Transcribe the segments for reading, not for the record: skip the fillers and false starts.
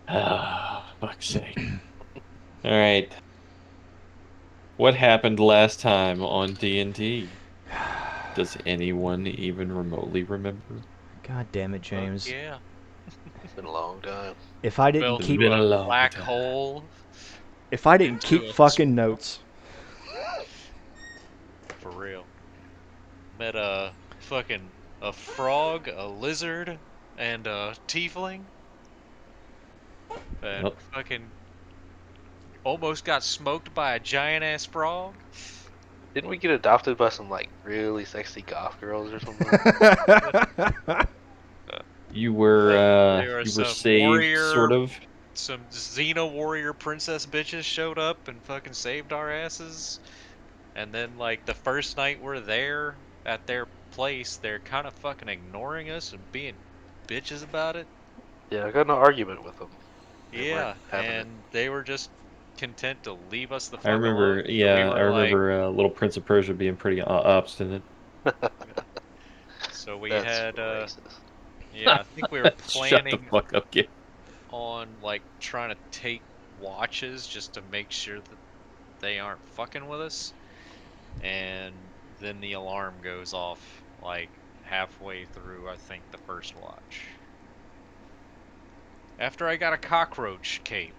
Ah, fuck's sake. All right. What happened last time on D&D? Does anyone even remotely remember? God damn it, Fuck James. yeah. It's been a long time. If I didn't Fell It's keep been through a a long black time. hole if I didn't into keep a fucking swamp. notes. For real. Met a fucking a frog, a lizard, and a tiefling, and Yep. fucking almost got smoked by a giant ass frog. Didn't we get adopted by some like really sexy goth girls or something? You Uh, were there were you were some saved, sort warrior, of. some Xena warrior princess bitches showed up and fucking saved our asses. And then, like, the first night we're there at their place, they're kind of fucking ignoring us and being bitches about it. Yeah, I got in an argument with them. They weren't Yeah, having it. and they were just content to leave us the I fuck alone. remember, So we yeah, I were like, remember little Prince of Persia being pretty obstinate. yeah. So we That's had, racist. yeah, I think we were Shut the planning fuck up, kid. on, like, trying to take watches just to make sure that they aren't fucking with us. And then the alarm goes off, like, halfway through, I think, the first watch. After I got a cockroach cape.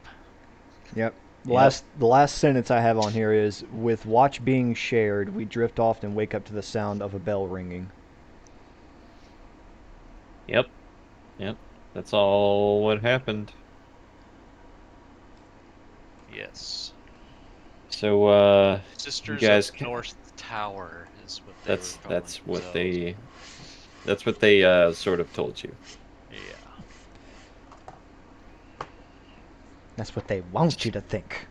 Yep. The Yep. last sentence I have on here is with watch being shared, we drift off and wake up to the sound of a bell ringing. Yep. Yep. That's all what happened. Yes. So, you Sisters of guys, the North Tower is what they were that's calling that's what themselves. they sort of told you. Yeah. That's what they want you to think.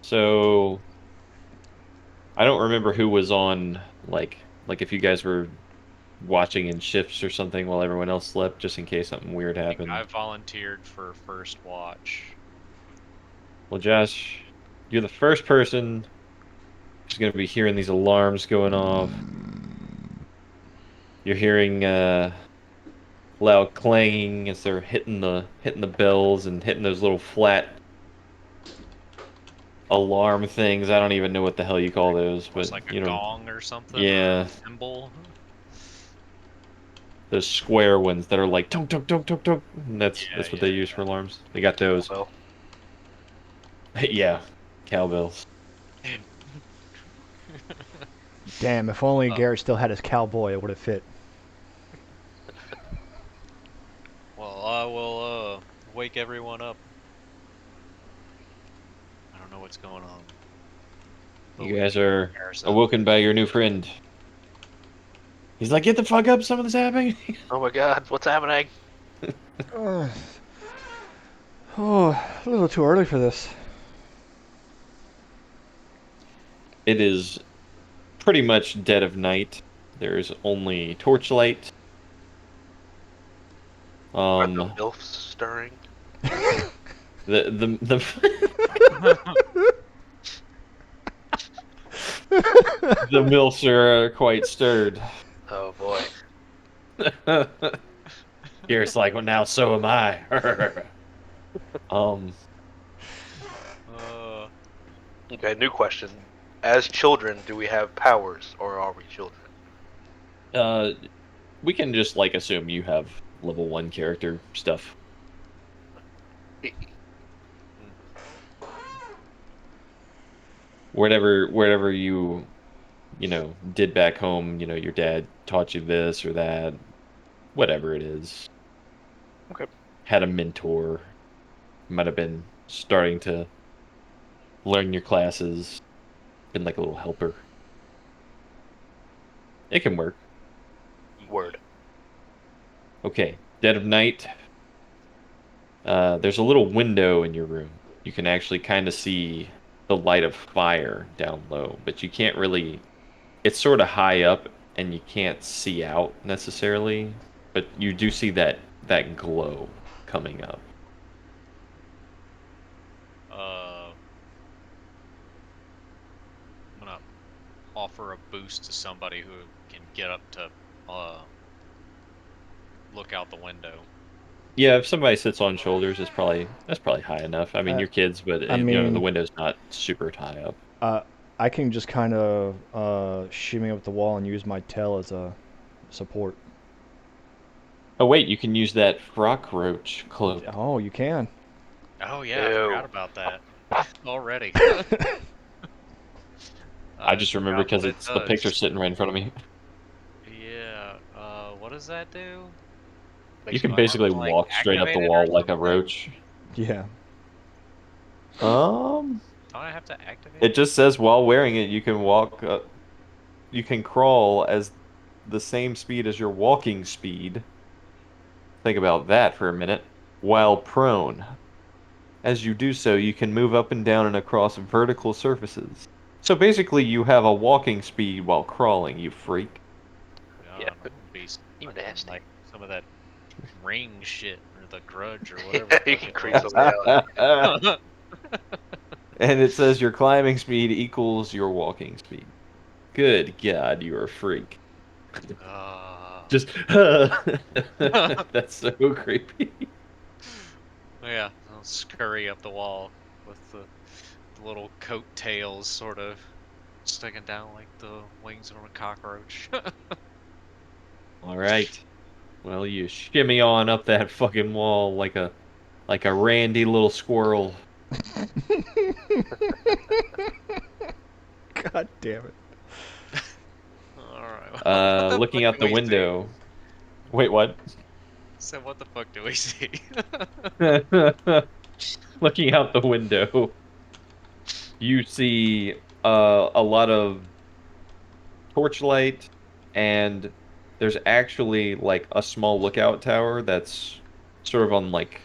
So, I don't remember who was on, like if you guys were watching in shifts or something while everyone else slept, just in case something weird I think I happened. volunteered for first watch. Well, Josh, you're the first person who's going to be hearing these alarms going off. You're hearing loud clanging as they're hitting the bells and hitting those little flat alarm things. I don't even know what the hell you call those, Almost but like a you know, gong or something, or a yeah, cymbal. those square ones that are like tunk tunk tunk tunk tunk. And Yeah, that's what they yeah, use for alarms. They got those. Well, Yeah, cowbells. yeah. Damn, if only uh, Garrett still had his cowboy, it would have fit. well, I will wake everyone up. I don't know what's going on, but You we guys need are ourselves. awoken by your new friend. He's like, "Get the fuck up! Something's happening." oh my God, what's happening? Uh, oh, a little too early for this. It is pretty much dead of night. There's only torchlight. Are the Um, milfs stirring? the the milfs are quite stirred. Oh boy. Garrett's like, well, now so am I. um, uh, Okay, new question. As children, do we have powers, or are we children? uh, we can just like assume you have level one character stuff. Whatever you did back home. Your dad taught you this or that, whatever it is. Okay. Had a mentor. Might have been starting to learn your classes. Been like a little helper. It can work. Word. Okay, dead of night. There's a little window in your room. You can actually kind of see the light of fire down low, but you can't really. It's sort of high up, and you can't see out necessarily, but you do see that glow coming up. I'm gonna offer a boost to somebody who can get up to uh look out the window. Yeah, if somebody sits on shoulders, that's probably high enough. I mean, you're kids, but I you know the mean, window's not super high up. I can just kind of shimmy up the wall and use my tail as a support. Oh wait, you can use that frock roach cloak. Oh, you can. Oh yeah, I Ew. forgot about that already. I I just remember forgot because what it it's the picture does. sitting right in front of me. Yeah. What does that do? You Makes can you Do I have basically to invisible. like walk straight up the activate it or wall like a something? roach. Yeah. Um, Do I have to activate it it? just says while wearing it, you can you can crawl as the same speed as your walking speed. Think about that for a minute. While prone. As you do so, you can move up and down and across vertical surfaces. So basically, you have a walking speed while crawling, you freak. Yeah, God, I'm gonna be you fucking nasty. like some of that ring shit or the grudge or whatever the You fuck can it creep was. somebody out. And it says your climbing speed equals your walking speed. Good God, you're a freak. uh, Just that's so creepy. yeah, I'll scurry up the wall with the little coat tails sort of sticking down like the wings on a cockroach. All right. Well, you shimmy on up that fucking wall like a randy little squirrel. God damn it. Alright, what the Looking fuck out do the we see? window. Wait, what? So what the fuck do we see? Looking out the window, you see a lot of torchlight, and there's actually like a small lookout tower that's sort of on like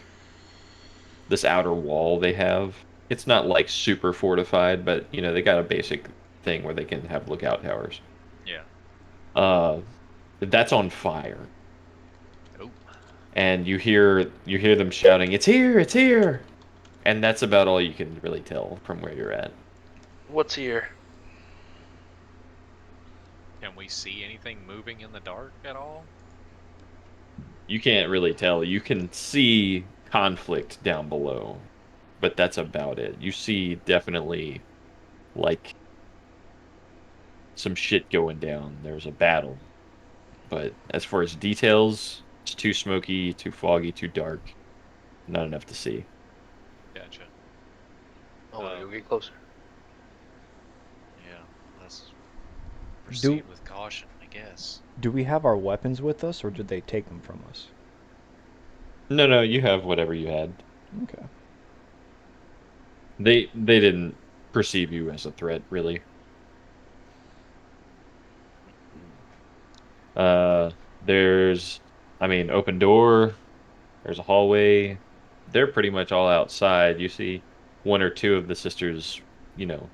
this outer wall they have. It's not like super fortified, but you know, they got a basic thing where they can have lookout towers. Yeah. Uh, that's on fire. Oh. And you hear them shouting, "It's here! It's here!" And that's about all you can really tell from where you're at. What's here? Can we see anything moving in the dark at all? You can't really tell. You can see conflict down below, but that's about it. You see definitely like some shit going down. There's a battle. But as far as details, it's too smoky, too foggy, too dark. Not enough to see. Gotcha. Oh, Um, you get closer. yeah, let's Do proceed with caution, I guess. do we have our weapons with us, or did they take them from us? No, no, you have whatever you had. Okay. They didn't perceive you as a threat, really. There's, I mean, open door. There's a hallway. They're pretty much all outside. You see one or two of the sisters, you know,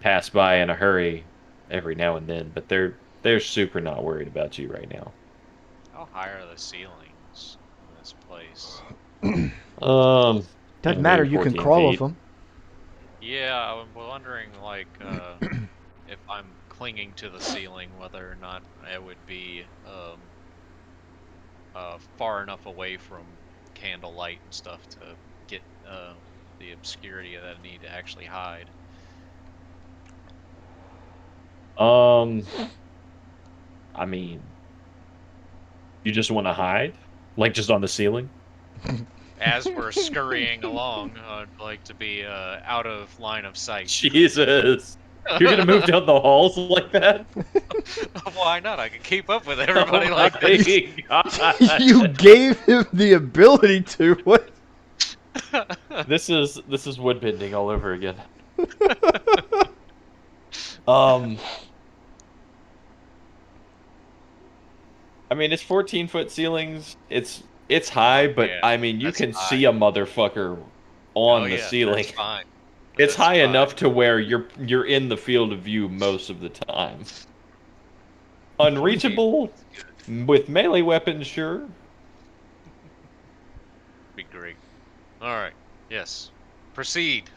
pass by in a hurry every now and then, but they're super not worried about you right now. How high are the ceilings in this place? Um, you Doesn't know, matter. maybe You can 14 crawl up feet. them. Yeah, I'm wondering, like, if I'm clinging to the ceiling, whether or not I would be far enough away from candlelight and stuff to get the obscurity that I need to actually hide. Um, I mean, you just want to hide, like just on the ceiling. As we're scurrying along, I'd like to be out of line of sight. Jesus, you're gonna move down the halls like that? Why not? I can keep up with Oh everybody like this. my You God. gave him the ability to. What? This is woodbending all over again. Um, I mean, it's 14-foot ceilings. It's high, Oh but yeah, I mean, you that's can high. see a motherfucker Oh on the yeah, ceiling. that's fine. It's That's high fine. enough to where you're in the field of view most of the time. 14 Unreachable foot's good. with melee weapons, sure. Be great. All right. Yes. Proceed.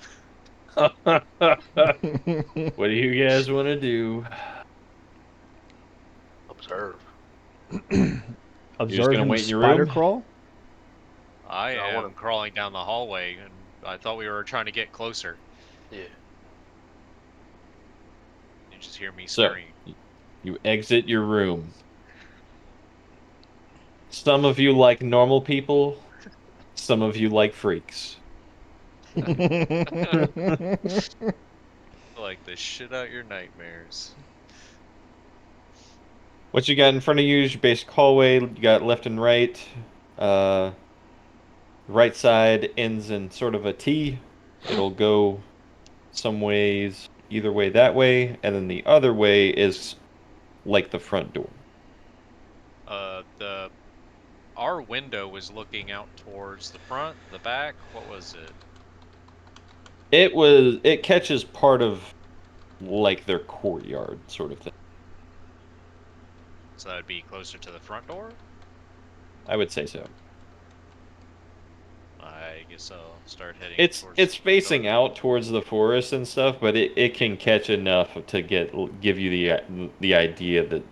What do you guys want to do? Observe. You're just Observe gonna him wait in your spider room? crawl. I So I am wanna- crawling down the hallway, and I thought we were trying to get closer. Yeah. You just hear me So scream. you exit your room. Some of you like normal people, some of you like freaks. Like the shit out your nightmares. What you got in front of you is your basic hallway. You got left and right. Uh, right side ends in sort of a T. It'll go some ways, either way that way, and then the other way is like the front door. The our window was looking out towards the front, the back. What was it? It catches part of like their courtyard sort of thing. So that'd be closer to the front door. I would say so. I guess I'll start heading It's towards it's the front door. facing out towards the forest and stuff, but it can catch enough to give you the idea that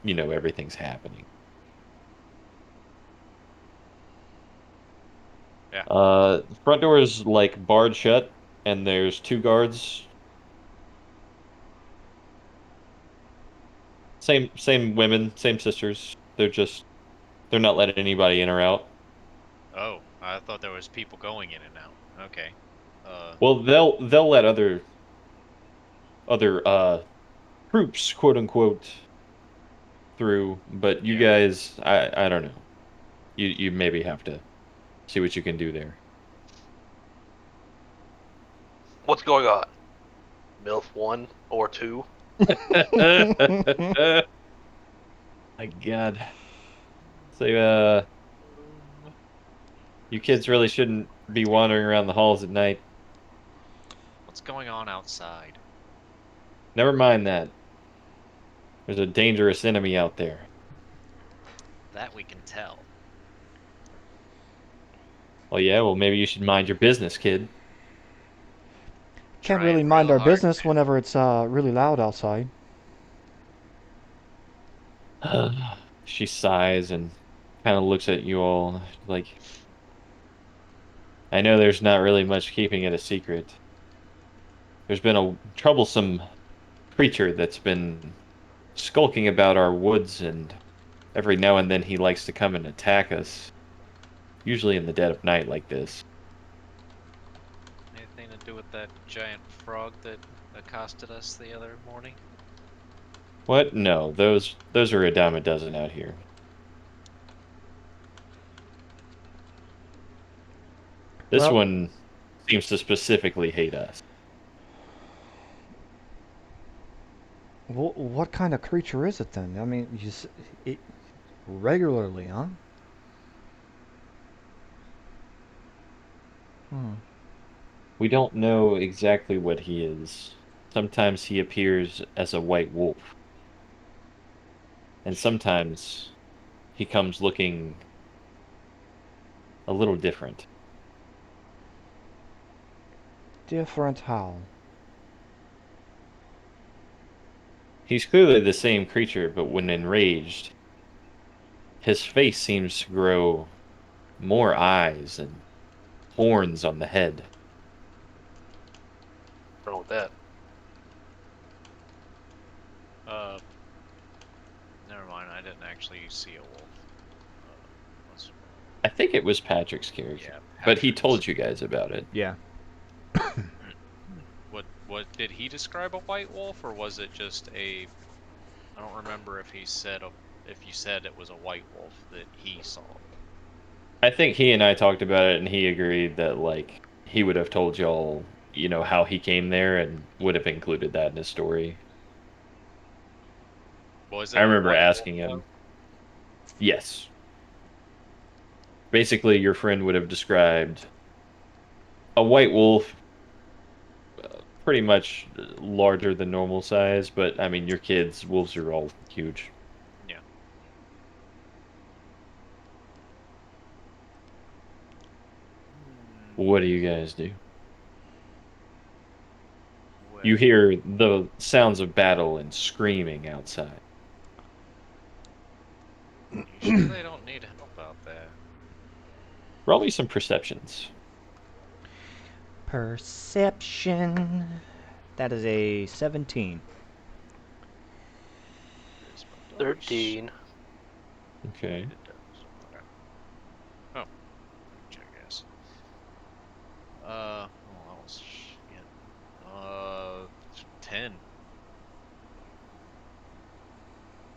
everything's happening. Yeah. The front door is like barred shut, and there's two guards. Same women, same sisters. They're not letting anybody in or out. Oh, I thought there was people going in and out. Okay. Well, they'll let other troops, quote unquote, through, but you Yeah. guys, I don't know. You maybe have to see what you can do there. What's going on? MILF 1 or 2? My God. So, you kids really shouldn't be wandering around the halls at night. What's going on outside? Never mind that. There's a dangerous enemy out there. That we can tell. Well, yeah, well, maybe you should mind your business, kid. Can't really Trying mind real our hard, business man. whenever it's really loud outside. She sighs and kind of looks at you all like, I know there's not really much keeping it a secret. There's been a troublesome creature that's been skulking about our woods, and every now and then he likes to come and attack us, usually in the dead of night like this. Anything to do with that giant frog that accosted us the other morning? What? No, those are a dime a dozen out here. This Well, one seems to specifically hate us. what kind of creature is it then? I mean, it regularly, huh? Hmm. We don't know exactly what he is. Sometimes he appears as a white wolf, and sometimes he comes looking a little different. Different how? He's clearly the same creature, but when enraged, his face seems to grow more eyes and horns on the head. What's wrong with that? Uh, Never mind. I didn't actually see a wolf. What's I think it was Patrick's character, yeah, but he Patrick's. told you guys about it. Yeah. What did he describe a white wolf, or was it just a? I don't remember if he said if you said it was a white wolf that he saw. I think he and I talked about it, and he agreed that like he would have told y'all, how he came there, and would have included that in his story. Was I it a remember white wolf asking though? him. Yes. Basically, your friend would have described a white wolf, pretty much larger than normal size, but I mean, your kids, wolves are all huge. Yeah. What do you guys do? You Well, hear the sounds of battle and screaming outside. you sure they don't need help out there? Roll me some perceptions. Perception. That is a 17. Where's my dice? 13. Okay. It does. Okay. Oh, check, guys. Oh, that was shit. 10.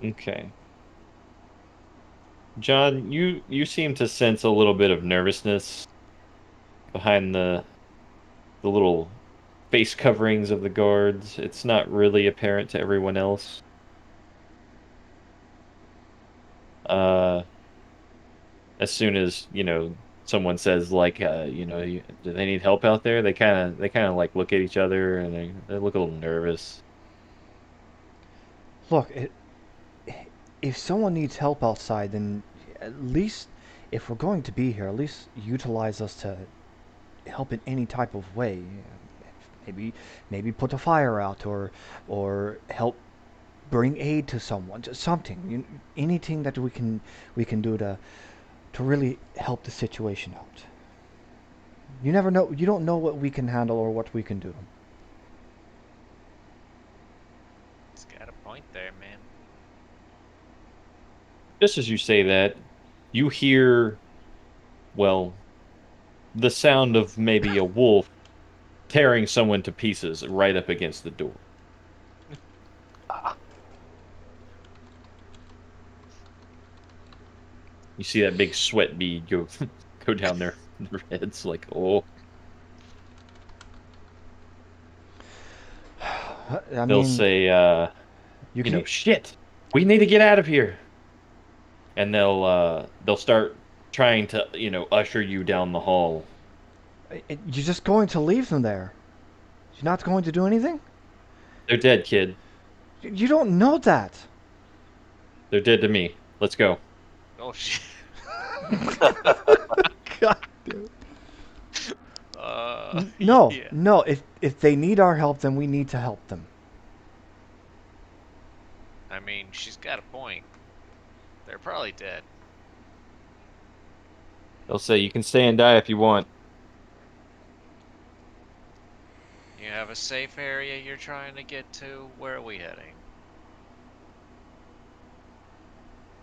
Okay. John, you seem to sense a little bit of nervousness behind the little face coverings of the guards. It's not really apparent to everyone else. Uh, as soon as, someone says like, do they need help out there? They kind of like look at each other and they look a little nervous. Look, if someone needs help outside, then at least, if we're going to be here, at least utilize us to help in any type of way. Maybe put a fire out, or help bring aid to someone. Just something. Anything that we can do to really help the situation out. You never know. You don't know what we can handle or what we can do. It's got a point there, man. Just as you say that, you hear, well, the sound of maybe a wolf tearing someone to pieces right up against the door. Ah, You see that big sweat bead go down their heads like, oh. I They'll mean, say, you can. shit, we need to get out of here. And they'll start trying to, usher you down the hall. You're just going to leave them there. You're not going to do anything. They're dead, kid. You don't know that. They're dead to me. Let's go. Oh shit. God. Dude. No, Yeah. no. If they need our help, then we need to help them. I mean, she's got a point. They're probably dead. They'll say, you can stay and die if you want. You have a safe area you're trying to get to? Where are we heading?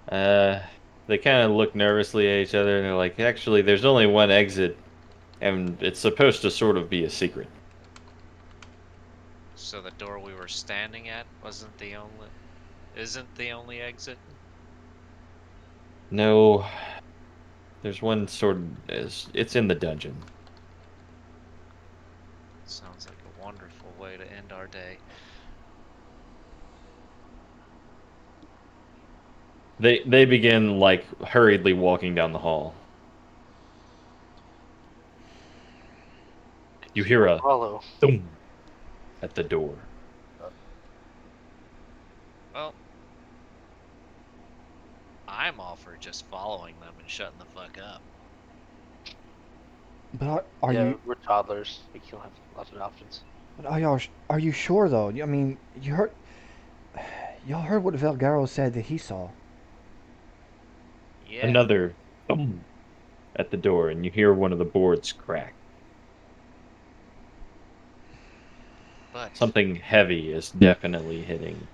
Uh, they kind of look nervously at each other and they're like, actually, there's only one exit, and it's supposed to sort of be a secret. So the door we were standing at isn't the only exit? No, there's one sort of, it's in the dungeon. Sounds like a wonderful way to end our day. They begin like hurriedly walking down the hall. You hear a follow. thump at the door. Well, I'm all for just following them and shutting the fuck up. But are Yeah, you? we're toddlers. We don't have lots of options. But are you sure though? I mean, y'all heard what Valgero said that he saw. Yeah, Another thump at the door, and you hear one of the boards crack. but Something heavy is definitely hitting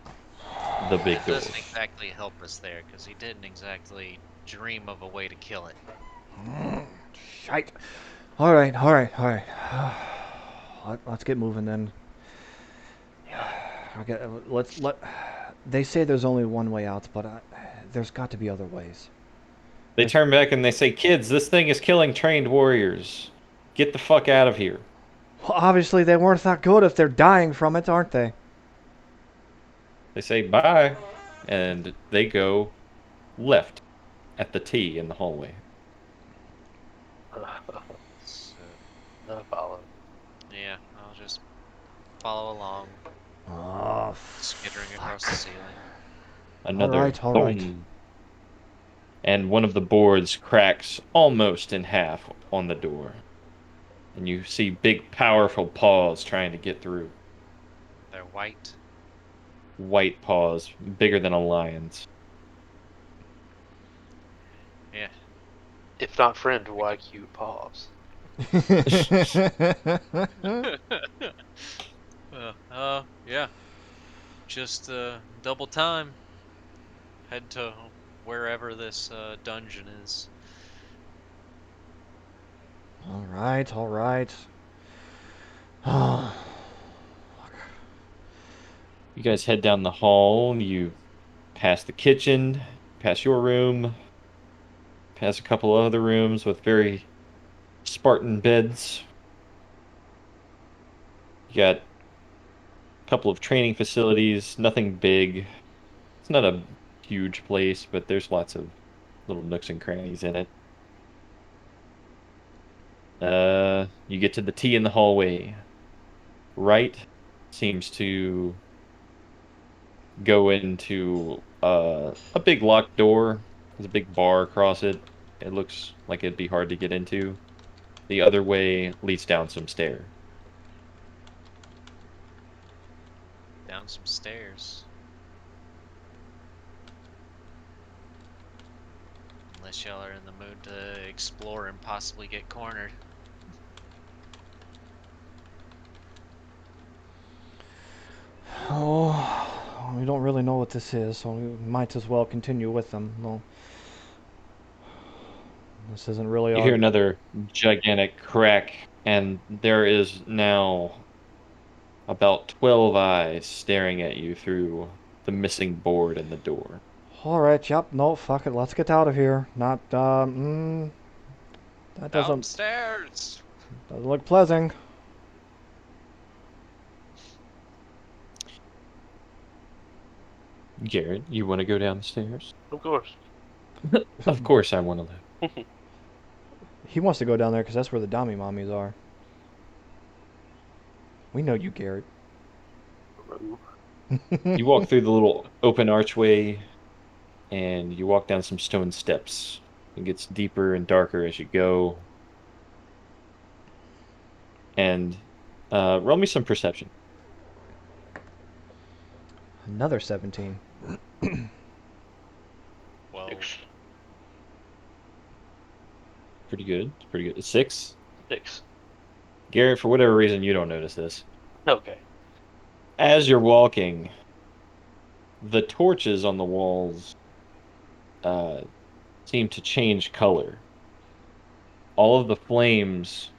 the big that door. doesn't exactly help us there, because he didn't exactly dream of a way to kill it. Shite. All right, all right, all right. Let's get moving then. Yeah. Okay, let's let. They say there's only one way out, but there's got to be other ways. They There's, turn back and they say, kids, this thing is killing trained warriors. Get the fuck out of here. well, obviously they weren't that good if they're dying from it, aren't they? They say bye, and they go left at the T in the hallway. So, No follow. yeah, I'll just follow along, Oh, skittering across the fuck. ceiling. Another All right. boom, and one of the boards cracks almost in half on the door. And you see big, powerful paws trying to get through. They're white. White paws, bigger than a lion's. Yeah. If not friend, why cute paws? Yeah. Just double time. Head to wherever this dungeon is. All right, all right. You guys head down the hall. You pass the kitchen, pass your room, pass a couple of other rooms with very Spartan beds. You got a couple of training facilities, nothing big. It's not a huge place, but there's lots of little nooks and crannies in it. You get to the T in the hallway. Right seems to go into a big locked door. There's a big bar across it. It looks like it'd be hard to get into. The other way leads down some stairs. Down some stairs. Unless y'all are in the mood to explore and possibly get cornered. Oh, we don't really know what this is, so we might as well continue with them. Well, this isn't really You our. hear another gigantic crack, and there is now about 12 eyes staring at you through the missing board in the door. All right, yep, no, fuck it, let's get out of here. Not, that Downstairs! doesn't look pleasant. Garrett, you want to go down the stairs? Of course. Of course I want to live. He wants to go down there because that's where the Dami mommies are. We know you, Garrett. You walk through the little open archway, and you walk down some stone steps. It gets deeper and darker as you go. And roll me some perception. Another 17. Well, Six. Pretty good. It's pretty good. 6. 6. Garrett, for whatever reason, you don't notice this. Okay. As you're walking, the torches on the walls uh, seem to change color. All of the flames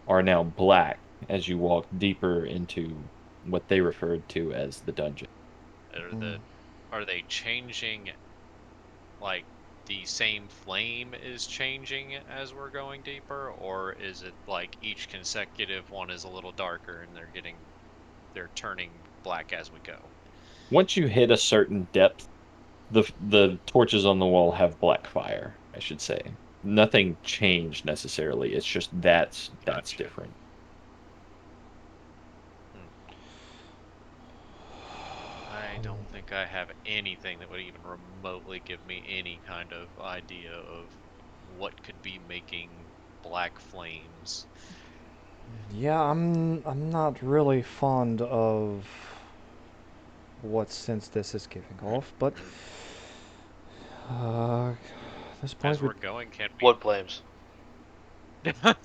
are now black as you walk deeper into what they referred to as the dungeon. are they changing, like the same flame is changing as we're going deeper, or is it like each consecutive one is a little darker and they're turning black as we go? Once you hit a certain depth, the torches on the wall have black fire, I should say. Nothing changed necessarily. It's just that's Gotcha. different. I don't think I have anything that would even remotely give me any kind of idea of what could be making black flames. Yeah, I'm not really fond of what sense this is giving off, but at this point As we we're going, can Blood flames. we? I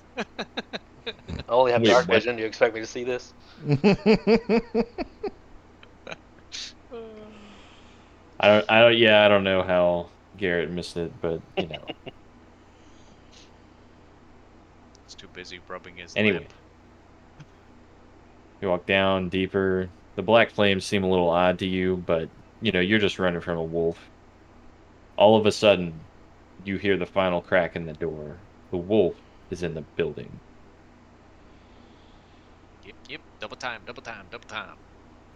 only have Wait, dark what? vision. Do you expect me to see this? I don't know how Garrett missed it, but you know. He's too busy rubbing his Anyway, lip. you walk down deeper. The black flames seem a little odd to you, but you know, you're just running from a wolf. All of a sudden, you hear the final crack in the door. The wolf is in the building. Yep. Double time, double time, double time.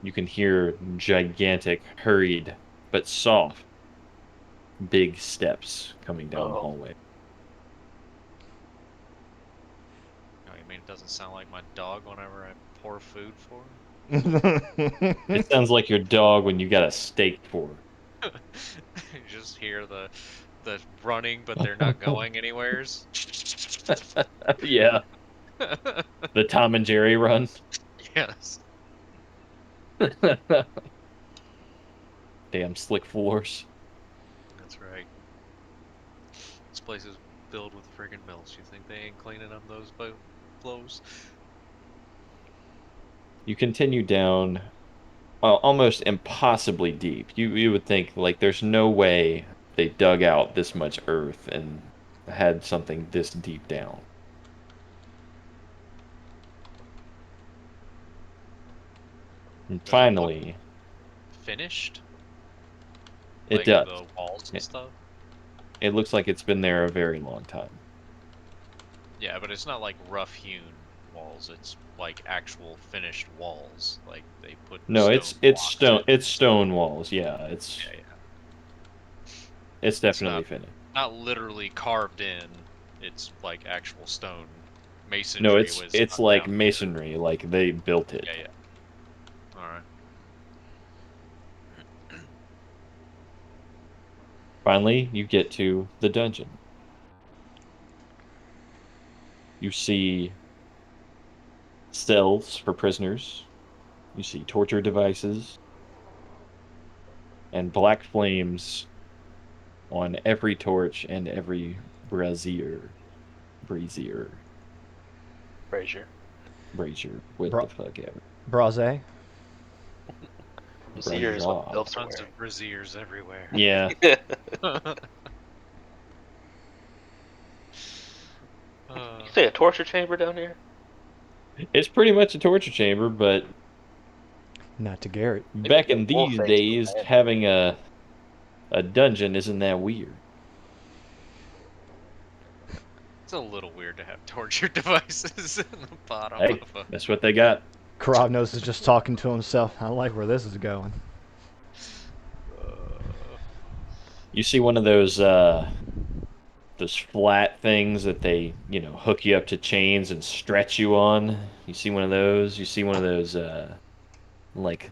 You can hear gigantic, hurried, but soft, big steps coming down the Oh. hallway. Oh, you mean it doesn't sound like my dog whenever I pour food for It sounds like your dog when you got a steak for her? You just hear the running, but they're not going anywheres. Yeah, the Tom and Jerry run. Yes. Damn slick floors. That's right. filled with friggin' mills. You think they ain't cleaning up those flows? You continue down, well, almost impossibly deep. You would think like there's no way they dug out this much earth and had something this deep down. And Does it look finally, finished? it Like does. the walls and It, stuff? it looks like it's been there a very long time. Yeah, but it's not like rough hewn walls. It's like actual finished walls. Like they put No, stone blocks in. it's stone walls. Yeah, Yeah, yeah. it's It's definitely not finished. not literally carved in. It's like actual stone No, masonry was it's done like down here. masonry, like they built it. Yeah, yeah. All right. Finally, you get to the dungeon. You see cells for prisoners. You see torture devices and black flames on every torch and every brazier, Frazier. brazier, what Bra- the fuck ever. Braze. Brazier is what Brazier. elves are Tons wearing. of braziers everywhere. Yeah, You uh, say a torture chamber down here? it's pretty much a torture chamber, but Not to Garrett. Maybe back the in wolf these thing's still days, bad. having a dungeon isn't that weird. it's a little weird to have torture devices in the bottom Hey, of a. that's what they got. Keravnos is just talking to himself. I like where this is going. Uh, You see one of those flat things that they, hook you up to chains and stretch you on. You see one of those? You see one of those like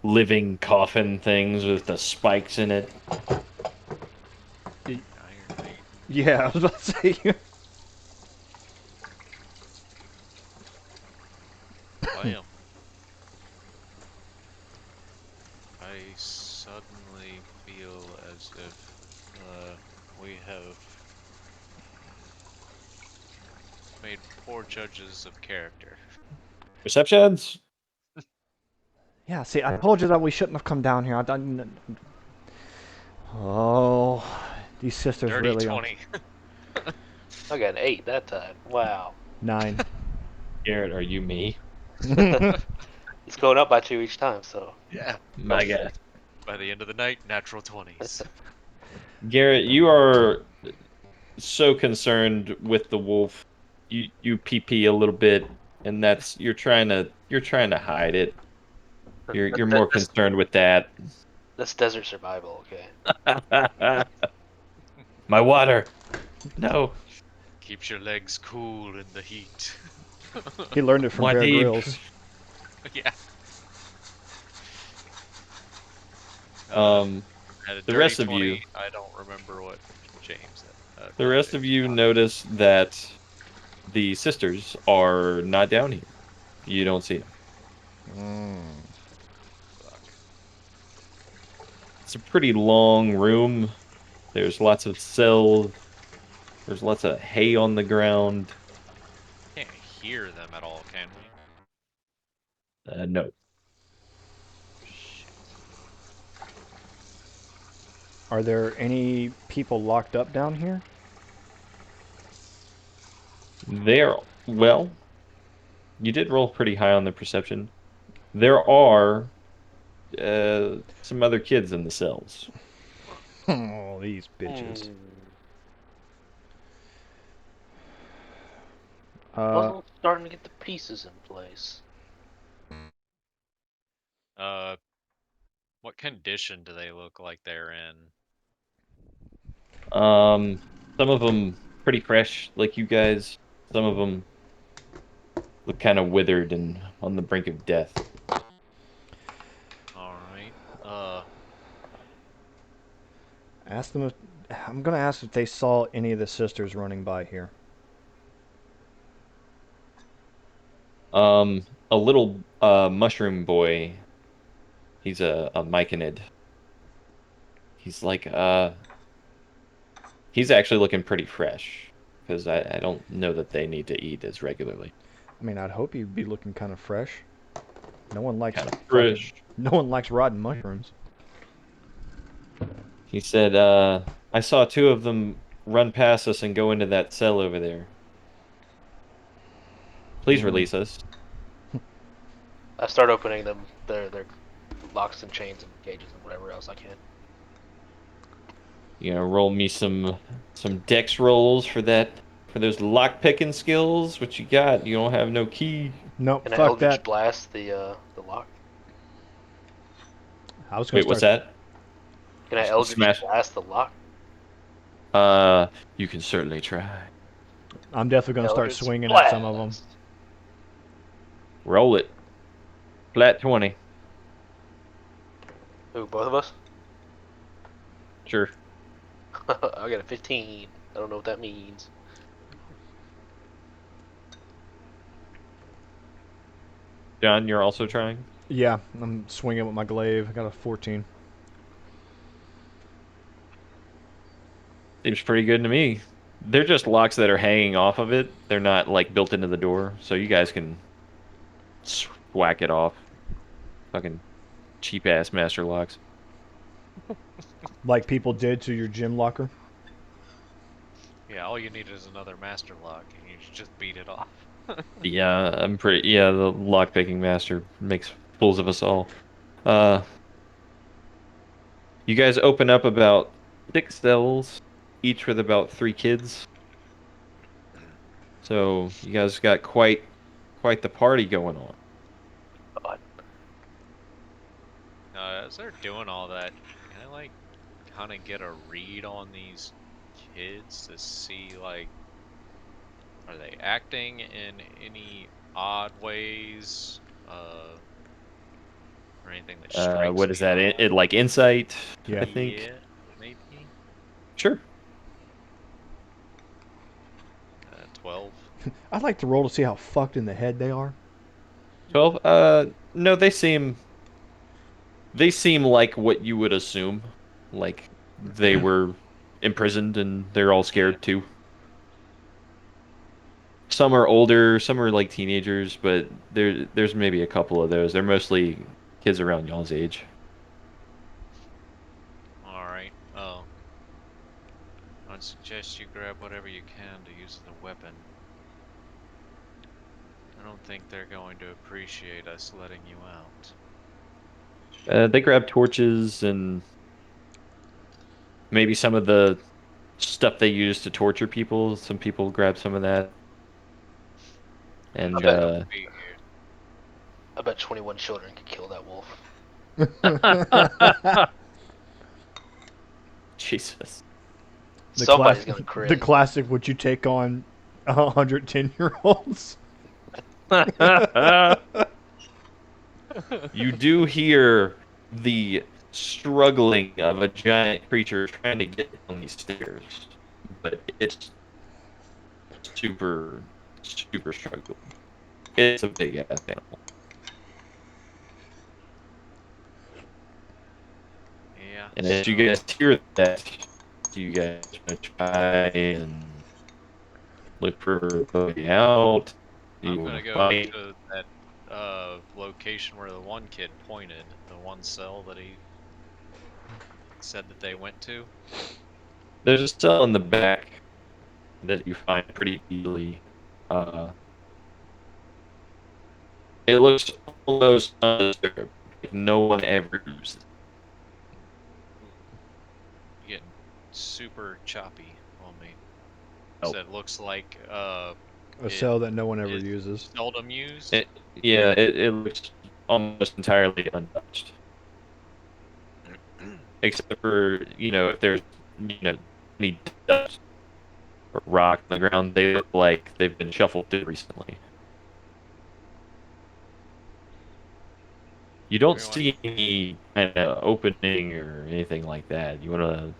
living coffin things with the spikes in it. Iron Maiden. Yeah, I was about to say. Bam. I suddenly feel as if we have made poor judges of character. Perceptions? Yeah, see, I told you that we shouldn't have come down here. Oh, these sisters Dirty really are. 20. I got an 8 that time. Wow. 9. Garrett, are you me? It's going up by 2 each time, so. Yeah. My God. By the end of the night, natural 20s. Garrett, you are so concerned with the wolf. You pee a little bit, and that's you're trying to hide it. You're more That's, concerned with that. that's desert survival, okay? My water. No. Keeps your legs cool in the heat. He learned it from Bear Muad'Dib. Grylls. Yeah. Um, At a the dirty rest of 20, you, I don't remember what James said. the rest of you notice that the sisters are not down here. You don't see them. Fuck. It's a pretty long room. There's lots of cells. There's lots of hay on the ground. Can't hear them at all, can we? No. Shit. Are there any people locked up down here? There, well, you did roll pretty high on the perception. There are some other kids in the cells. Oh, these bitches. Uh, Puzzle's starting to get the pieces in place. Uh, what condition do they look like they're in? Some of them pretty fresh, like you guys. Some of them look kind of withered and on the brink of death. Alright. ask them if, I'm gonna ask if they saw any of the sisters running by here. A little mushroom boy. He's a myconid. He's like, He's actually looking pretty fresh because I don't know that they need to eat as regularly. I mean, I'd hope he'd be looking kind of fresh. No one likes Kind of fucking. fresh. No one likes rotten mushrooms. He said, I saw two of them run past us and go into that cell over there. Please Mm. release us. I start opening them, their locks and chains and cages and whatever else I can. You know, roll me some dex rolls for those lock picking skills. What you got? You don't have no key. Nope, Can I fuck Eldritch that. Blast the lock? I was gonna Wait, what's start. that? Can I Eldritch Smash. Blast the lock? You can certainly try. I'm definitely gonna start Eldritch swinging at some of them. Blast. Roll it. Flat 20. Who, both of us? Sure. I got a 15. I don't know what that means. John, you're also trying? Yeah, I'm swinging with my glaive. I got a 14. Seems pretty good to me. They're just locks that are hanging off of it. They're not like built into the door, so you guys can whack it off. Fucking cheap ass master locks. Like people did to your gym locker. Yeah, all you need is another master lock, and you should just beat it off. Yeah, I'm pretty. Yeah, the lockpicking master makes fools of us all. Uh, you guys open up about 6 cells, each with about 3 kids. So you guys got quite the party going on. God. As they're doing all that, can I like kind of get a read on these kids to see like, are they acting in any odd ways, or anything that strikes What is me that? odd? It like insight, Yeah. I think. Yeah, maybe. Sure. 12. I'd like to roll to see how fucked in the head they are. 12. No, they seem like what you would assume. Like they were imprisoned and they're all Yeah. scared too. Some are older, some are like teenagers, but there's maybe a couple of those. They're mostly kids around y'all's age. All right. I'd suggest you grab whatever you can to use as a weapon. I don't think they're going to appreciate us letting you out. They grab torches and maybe some of the stuff they use to torture people. Some people grab some of that. That I And should bet not be here. I bet 21 children could kill that wolf. Jesus. The class, Somebody's gonna the crit. classic. Would you take on 110-year-olds? You do hear the struggling of a giant creature trying to get on these stairs, but it's super, super struggling. It's a big ass animal. Yeah. And as you guys hear that, do you guys want to try and look for a way out? Do I'm you want gonna to go fight? to that location where the one kid pointed, the one cell that he said that they went to. There's a cell in the back that you find pretty easily. Uh, it looks almost undisturbed. Like no one ever uses it. Getting super choppy on me. Oh. Said looks like A it cell that no one ever is uses. seldom used. Yeah, it looks almost entirely untouched, except for if there's any dust or rock on the ground. They look like they've been shuffled through recently. You don't We're like, see any kind of opening or anything like that. You want to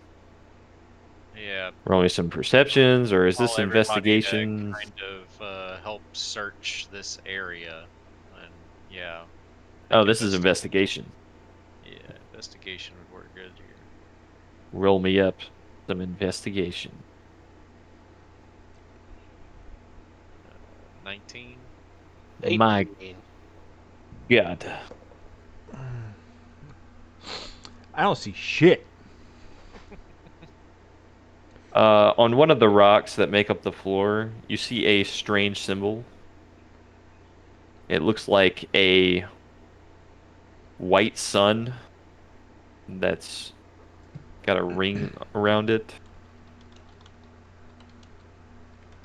yeah, roll me some perceptions, or is call this everybody to investigation? kind of help search this area, and yeah, I Oh, think this is investigation. yeah, investigation would work good here. Roll me up. Some investigation. 19. My 18. God. I don't see shit. On one of the rocks that make up the floor, you see a strange symbol. It looks like a white sun that's got a ring around it,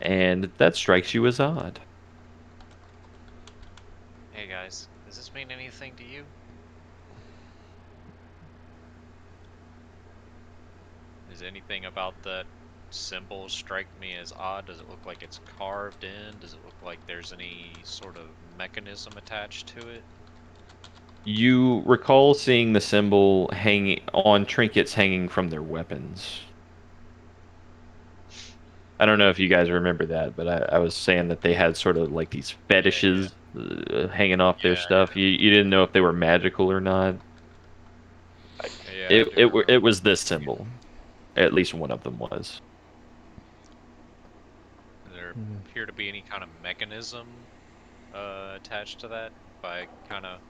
and that strikes you as odd. Hey guys, does this mean anything to you? Is anything about that symbol strike me as odd? Does it look like it's carved in? Does it look like there's any sort of mechanism attached to it? You recall seeing the symbol hanging on trinkets hanging from their weapons. I don't know if you guys remember that, but I was saying that they had sort of like these Yeah, yeah, fetishes hanging off their stuff. You didn't know if they were magical or not. yeah, I do It remember. was this symbol. At least one of them was. Does there appear to be any kind of mechanism attached to that? If I kind of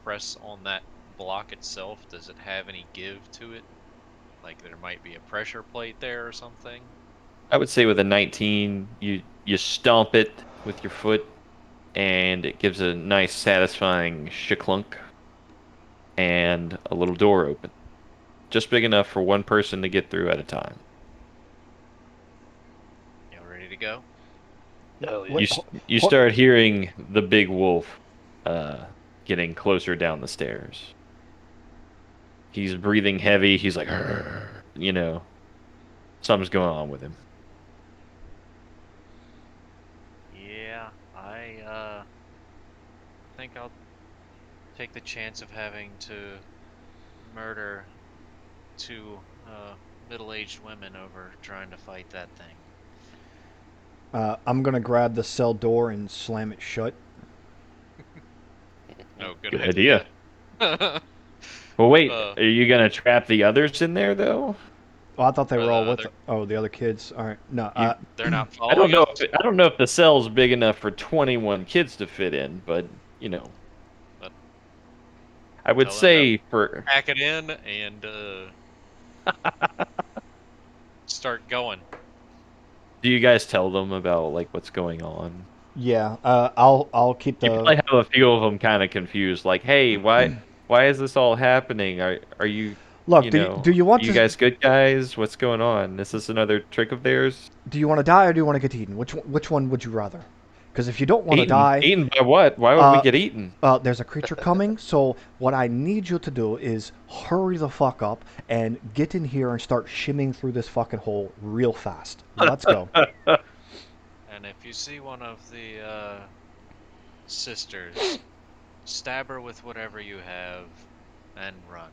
press on that block itself, does it have any give to it? Like there might be a pressure plate there or something? I would say with a 19, you stomp it with your foot, and it gives a nice, satisfying shaklunk, and a little door open, just big enough for one person to get through at a time. Y'all ready to go? Hell yeah. You What? s- you start hearing the big wolf getting closer down the stairs. He's breathing heavy. He's like, "Arr," something's going on with him. Yeah, I think I'll take the chance of having to murder two middle-aged women over trying to fight that thing. I'm gonna grab the cell door and slam it shut. Oh, good Good idea. idea. Well, wait, uh, are you gonna trap the others in there though? Oh, I thought they are were the all with. other Oh, the other kids. All right. No. You, they're not I don't following know us? if I don't know if the cell's big enough for 21 kids to fit in, but you know, But I would tell them to say for pack it in and start going. do you guys tell them about like what's going on? Yeah. I'll keep You the. probably have a few of them kind of confused, like, "Hey, why is this all happening? Are you, Look. Do you want you to? guys good guys? What's going on? Is this another trick of theirs?" Do you want to die or do you want to get eaten? Which one would you rather? Because if you don't want to Eaten, die, eaten by what? Why would we uh, get eaten? there's a creature coming. So what I need you to do is hurry the fuck up and get in here and start shimming through this fucking hole real fast. Let's go. And if you see one of the sisters, stab her with whatever you have and run.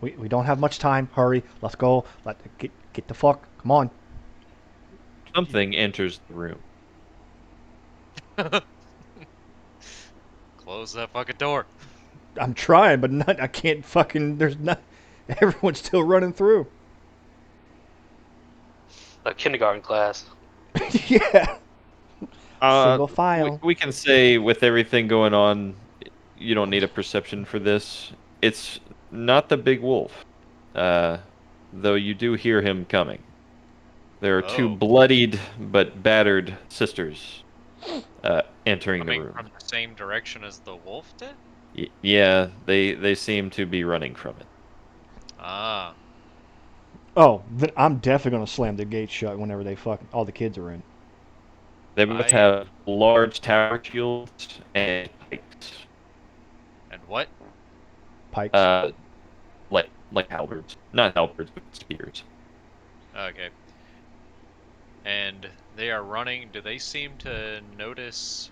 We don't have much time. Hurry. Let's go. Get the fuck. Come on. Something enters the room. Close that fucking door. I'm trying, but not. I can't fucking. There's not. Everyone's still running through. A kindergarten class. Yeah. Uh, Single file. we can say with everything going on, you don't need a perception for this. It's not the big wolf, uh, though you do hear him coming. There are two Oh, bloodied but battered sisters entering the coming from room. the same direction as the wolf did? Yeah, they seem to be running from it. Ah, Oh, then I'm definitely gonna slam the gate shut whenever they fucking all the kids are in. They both I have large tower shields and pikes, and what? Pikes. uh, like halberds, not halberds, but spears. Okay. And they are running. Do they seem to notice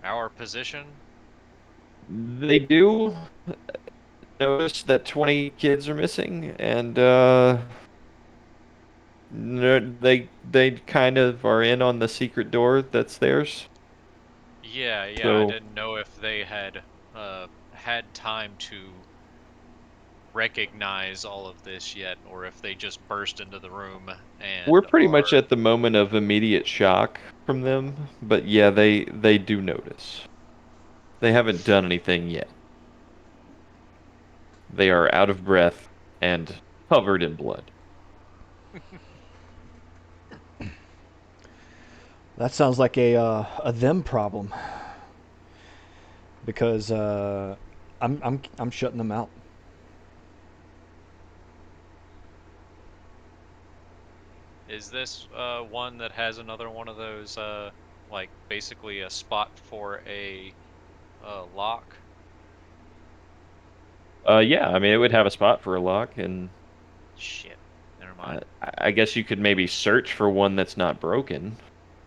our position? They do notice that 20 kids are missing, and they kind of are in on the secret door that's theirs. Yeah, yeah. I So didn't know if they had had time to recognize all of this yet, or if they just burst into the room We're and pretty much are at the moment of immediate shock from them, but yeah, they do notice. They haven't done anything yet. They are out of breath and covered in blood. That sounds like a them problem because I'm shutting them out. is this one that has another one of those like basically a spot for a lock? Yeah, I mean, it would have a spot for a lock, and Shit. Never mind. I guess you could maybe search for one that's not broken.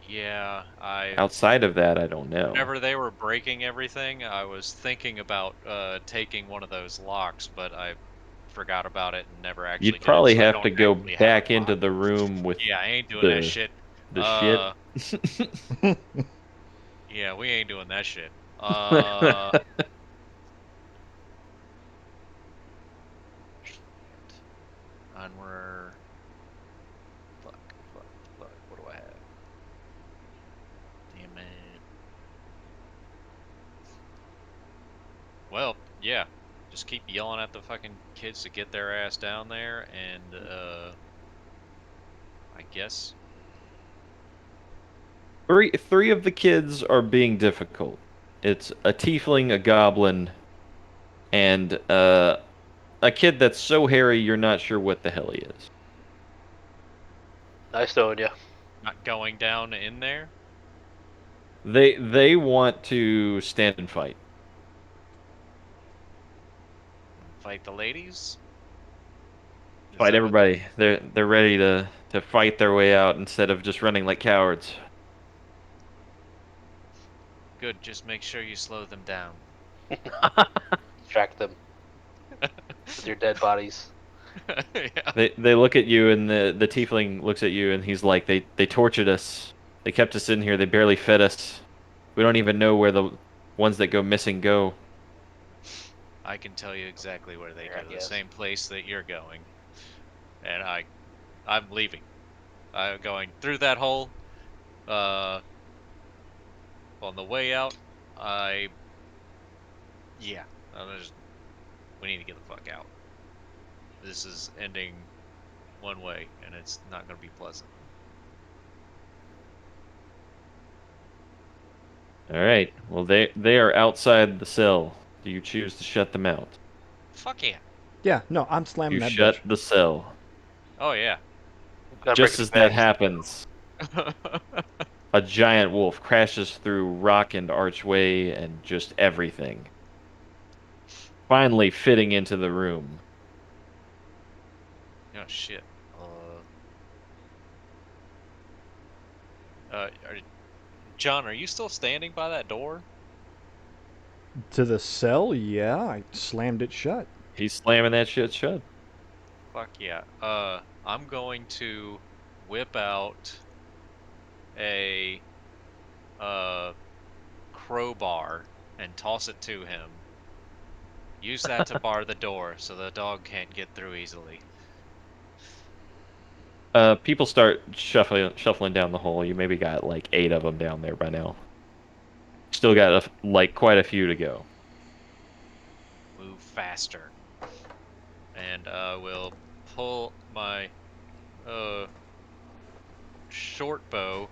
Yeah, I Outside of that, I don't know. whenever they were breaking everything, I was thinking about taking one of those locks, but I forgot about it and never actually You'd did it, probably so I have don't to go actually have back a lock. into the room with Yeah, I ain't doing that the shit. the shit. Yeah, we ain't doing that shit. Uh, shit. And we're fuck, fuck, fuck. What do I have? Damn it. Well, yeah. Just keep yelling at the fucking kids to get their ass down there, and I guess Three of the kids are being difficult. It's a tiefling, a goblin, and a kid that's so hairy you're not sure what the hell he is. Nice knowing you. not going down in there. They want to stand and fight. Fight the ladies? Is Fight that what? everybody. They're ready to fight their way out instead of just running like cowards. Good, just make sure you slow them down. Distract them with your dead bodies. Yeah. They look at you and the tiefling looks at you and he's like they tortured us. They kept us in here. They barely fed us. We don't even know where the ones that go missing go. I can tell you exactly where they Here, I go. The guess. same place that you're going. And I'm leaving. I'm going through that hole. Uh, on the way out, I yeah. I'm just we need to get the fuck out. This is ending one way, and it's not going to be pleasant. All right. Well, they are outside the cell. Do you choose to shut them out? Fuck yeah. Yeah, no, I'm slamming You that shut bitch. the cell. Oh yeah. Gotta break a Just few as that bags. happens, a giant wolf crashes through rock and archway and just everything, finally fitting into the room. Oh shit. John, are you still standing by that door? To the cell, yeah, I slammed it shut. He's slamming that shit shut. Fuck yeah. I'm going to whip out a uh crowbar and toss it to him. Use that to bar the door so the dog can't get through easily. People start shuffling down the hole. You maybe got like 8 of them down there by now. Still got like quite a few to go. Move faster. And we'll pull my uh short bow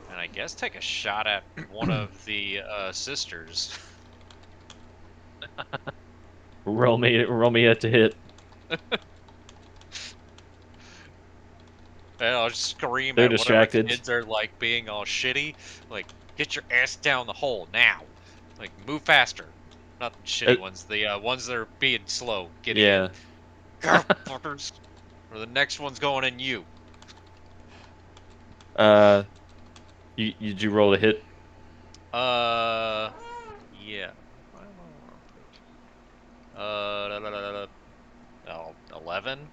and I guess take a shot at one of the sisters. Roll me at to hit. And I'll just scream They're at whatever distracted. kids are like being all shitty, like get your ass down the hole now, like move faster. Not the Uh, shitty ones, the ones that are being slow. Get here, yeah. go fuckers, or the next one's going in you. uh, did you roll a hit? Uh, yeah. Why am I on the wrong page? La, la, la, la, la. Oh, 11?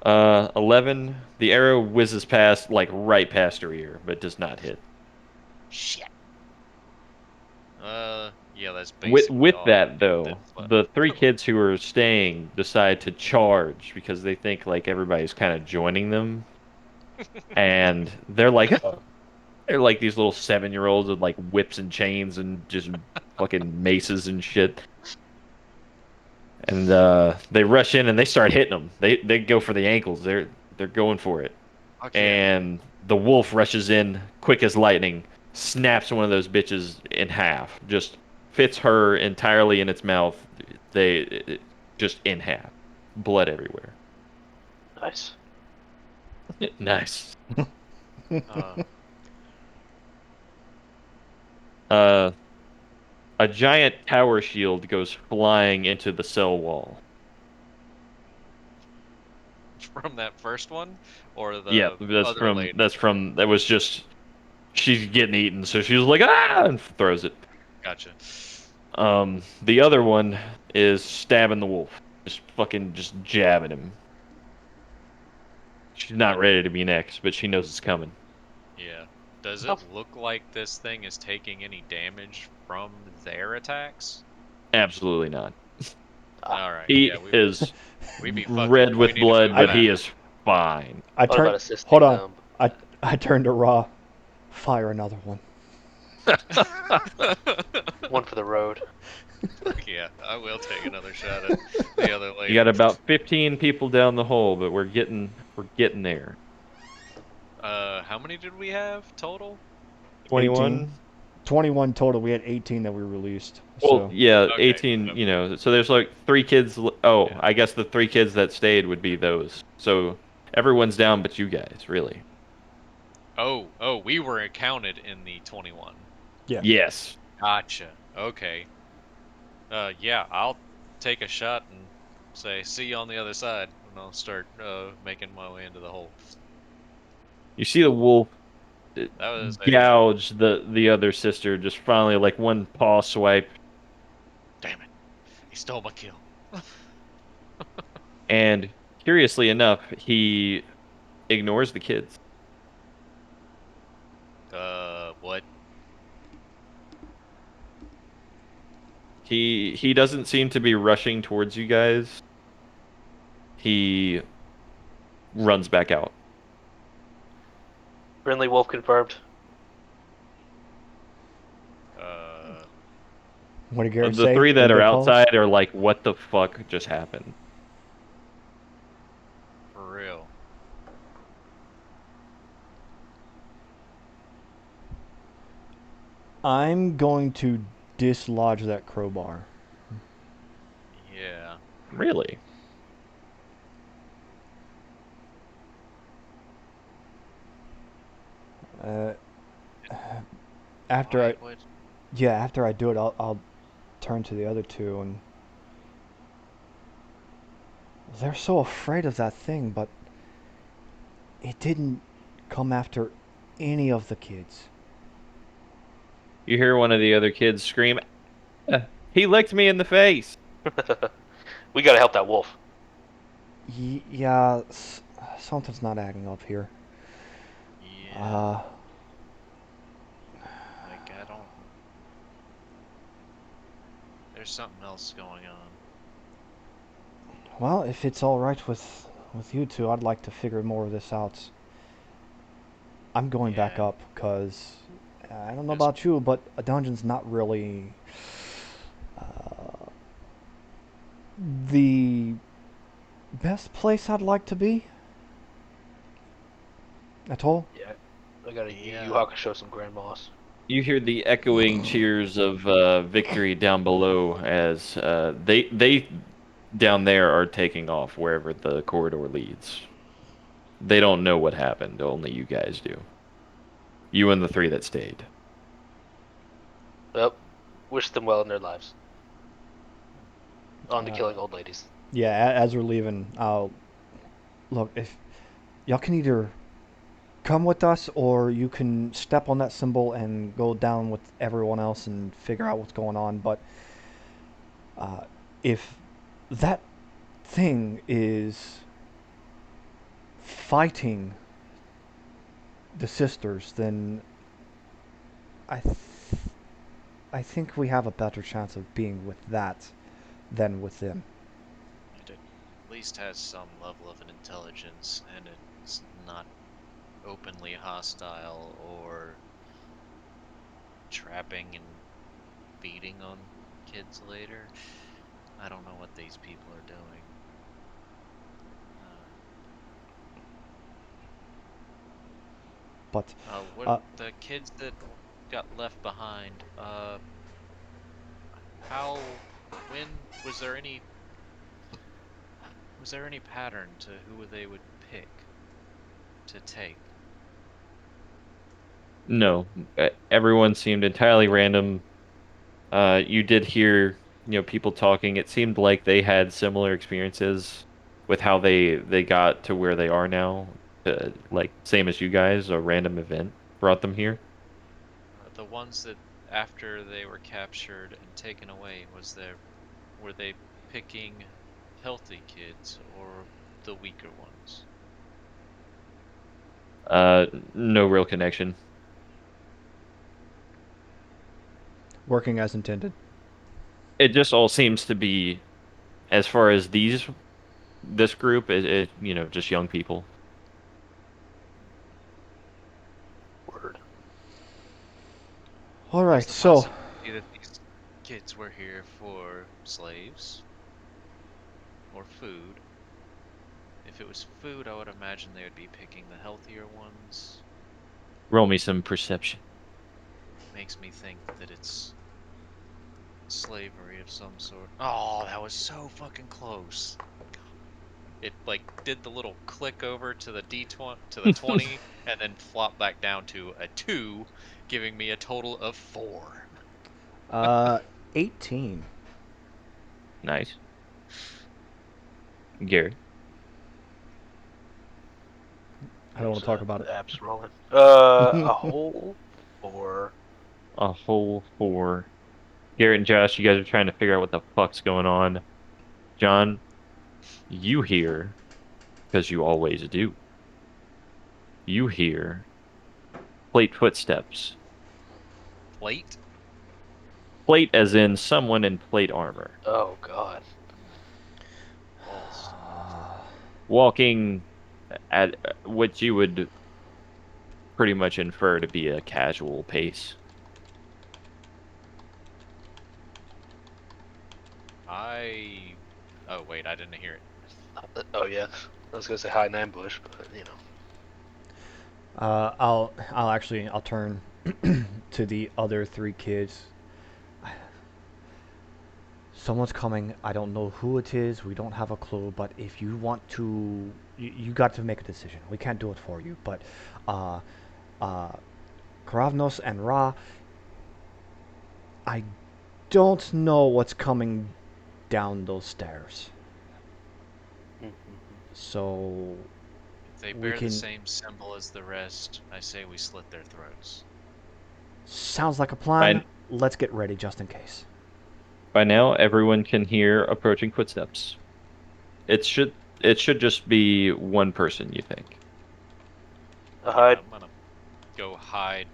11. The arrow whizzes past, like right past her ear, but does not hit. Shit. Yeah, that's With basically with all I that did though, was the three kids who are staying decide to charge because they think like everybody's kind of joining them, and they're like they're like these little 7-year-olds with like whips and chains and just fucking maces and shit. And they rush in and they start hitting them. They go for the ankles. They're going for it. fuck yeah. And the wolf rushes in quick as lightning, snaps one of those bitches in half, just fits her entirely in its mouth. Just in half, blood everywhere. Nice. Nice. Uh, Uh, a giant tower shield goes flying into the cell wall. from that first one or Yeah, the other lady? that was just she's getting eaten, so she was like ah and throws it. Gotcha. The other one is stabbing the wolf, just fucking just jabbing him. She's not ready to be next, but she knows it's coming. Yeah. Does Oh, it look like this thing is taking any damage from their attacks? Absolutely not. ah, All right. He Yeah, is we be fucking. red We with need to blood, move but I he fast. is fine. I what about turned. Hold assisting on. them? I turned to Raw. Fire another one. One for the road. Fuck yeah, I will take another shot at the other You got lady. about 15 people down the hole, but we're getting there. How many did we have total? 18. 21. 21 total. We had 18 that we released. Well, So yeah, Okay. 18, so there's like three kids. Oh, Yeah. I guess the three kids that stayed would be those. So everyone's down but you guys, really. Oh, we were counted in the 21. yeah. Yes. Gotcha. Okay. Yeah, I'll take a shot and say, see you on the other side, and I'll start making my way into the hole. You see the wolf That was a gouge the other sister just finally like one paw swipe, damn it. He stole my kill. and curiously enough, he ignores the kids. What? He doesn't seem to be rushing towards you guys. He runs back out. Brindley Wolf confirmed. Uh, What did Garrett The say? three What that did are they call us? outside are like, what the fuck just happened? for real. I'm going to dislodge that crowbar. Yeah. Really? Uh, after Why I, would. yeah, after I do it, I'll turn to the other two, and they're so afraid of that thing, but it didn't come after any of the kids. You hear one of the other kids scream, he licked me in the face. We gotta help that wolf. Yeah, something's not adding up here. Yeah. Uh, Like, I don't. There's something else going on. well, if it's all right with you two, I'd like to figure more of this out. I'm going back Yeah. up because I don't know Just. about you, but a dungeon's not really uh, the best place I'd like to be at all. Yeah, I gotta Yu Yeah. Hakusho some Grand Moss. You hear the echoing cheers of victory down below as they down there are taking off wherever the corridor leads. They don't know what happened, only you guys do. You and the three that stayed. Well, wish them well in their lives. On to Uh, killing old ladies. yeah, as we're leaving, I'll look. If y'all can either come with us or you can step on that symbol and go down with everyone else and figure out what's going on. But uh, if that thing is fighting the sisters, then I I think we have a better chance of being with that than with them. It at least has some level of an intelligence, and it's not openly hostile or trapping and feeding on kids later. I don't know what these people are doing. Uh, But what uh, the kids that got left behind? How? When was there any pattern to who they would pick to take? No, everyone seemed entirely random. You did hear, people talking. It seemed like they had similar experiences with how they got to where they are now. Like same as you guys, a random event brought them here. The ones that after they were captured and taken away, were they picking healthy kids or the weaker ones? No real connection. working as intended. It just all seems to be, as far as this group, just young people. Word. All There's right, the so possibility that these kids were here for slaves or food. If it was food, I would imagine they would be picking the healthier ones. Roll me some perception. Makes me think that it's slavery of some sort. Oh, that was so fucking close. It like did the little click over to the D20 to the 20 and then flopped back down to a 2, giving me a total of 4. uh, 18. Nice, Gary. I don't Where's want to talk about the it. apps rolling? A whole 4. A whole 4. Garrett and Josh, you guys are trying to figure out what the fuck's going on. John, you hear, because you always do. You hear plate footsteps. Plate? Plate as in someone in plate armor. Oh god. Balls. Walking at what you would pretty much infer to be a casual pace. I. Oh, wait, I didn't hear it. Oh yeah. I was gonna say hide in ambush, but I'll turn to the other three kids. Someone's coming. I don't know who it is. We don't have a clue. But if you want to, you got to make a decision. We can't do it for you. But uh, uh, Keravnos and Ra, I don't know what's coming down those stairs. So If they we bear the can. same symbol as the rest, I say we slit their throats. Sounds like a plan. By Let's get ready just in case. by now, everyone can hear approaching footsteps. It should just be one person, you think. Yeah, hide. I'm gonna go hide,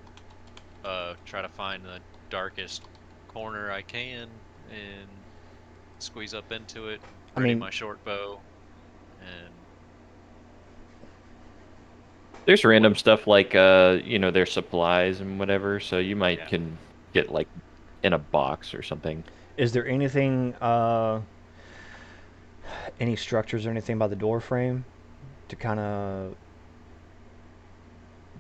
try to find the darkest corner I can and squeeze up into it, I ready mean, my short bow, and There's what? random stuff like their supplies and whatever, so you might Yeah. can get like in a box or something. is there anything, any structures or anything by the door frame to kind of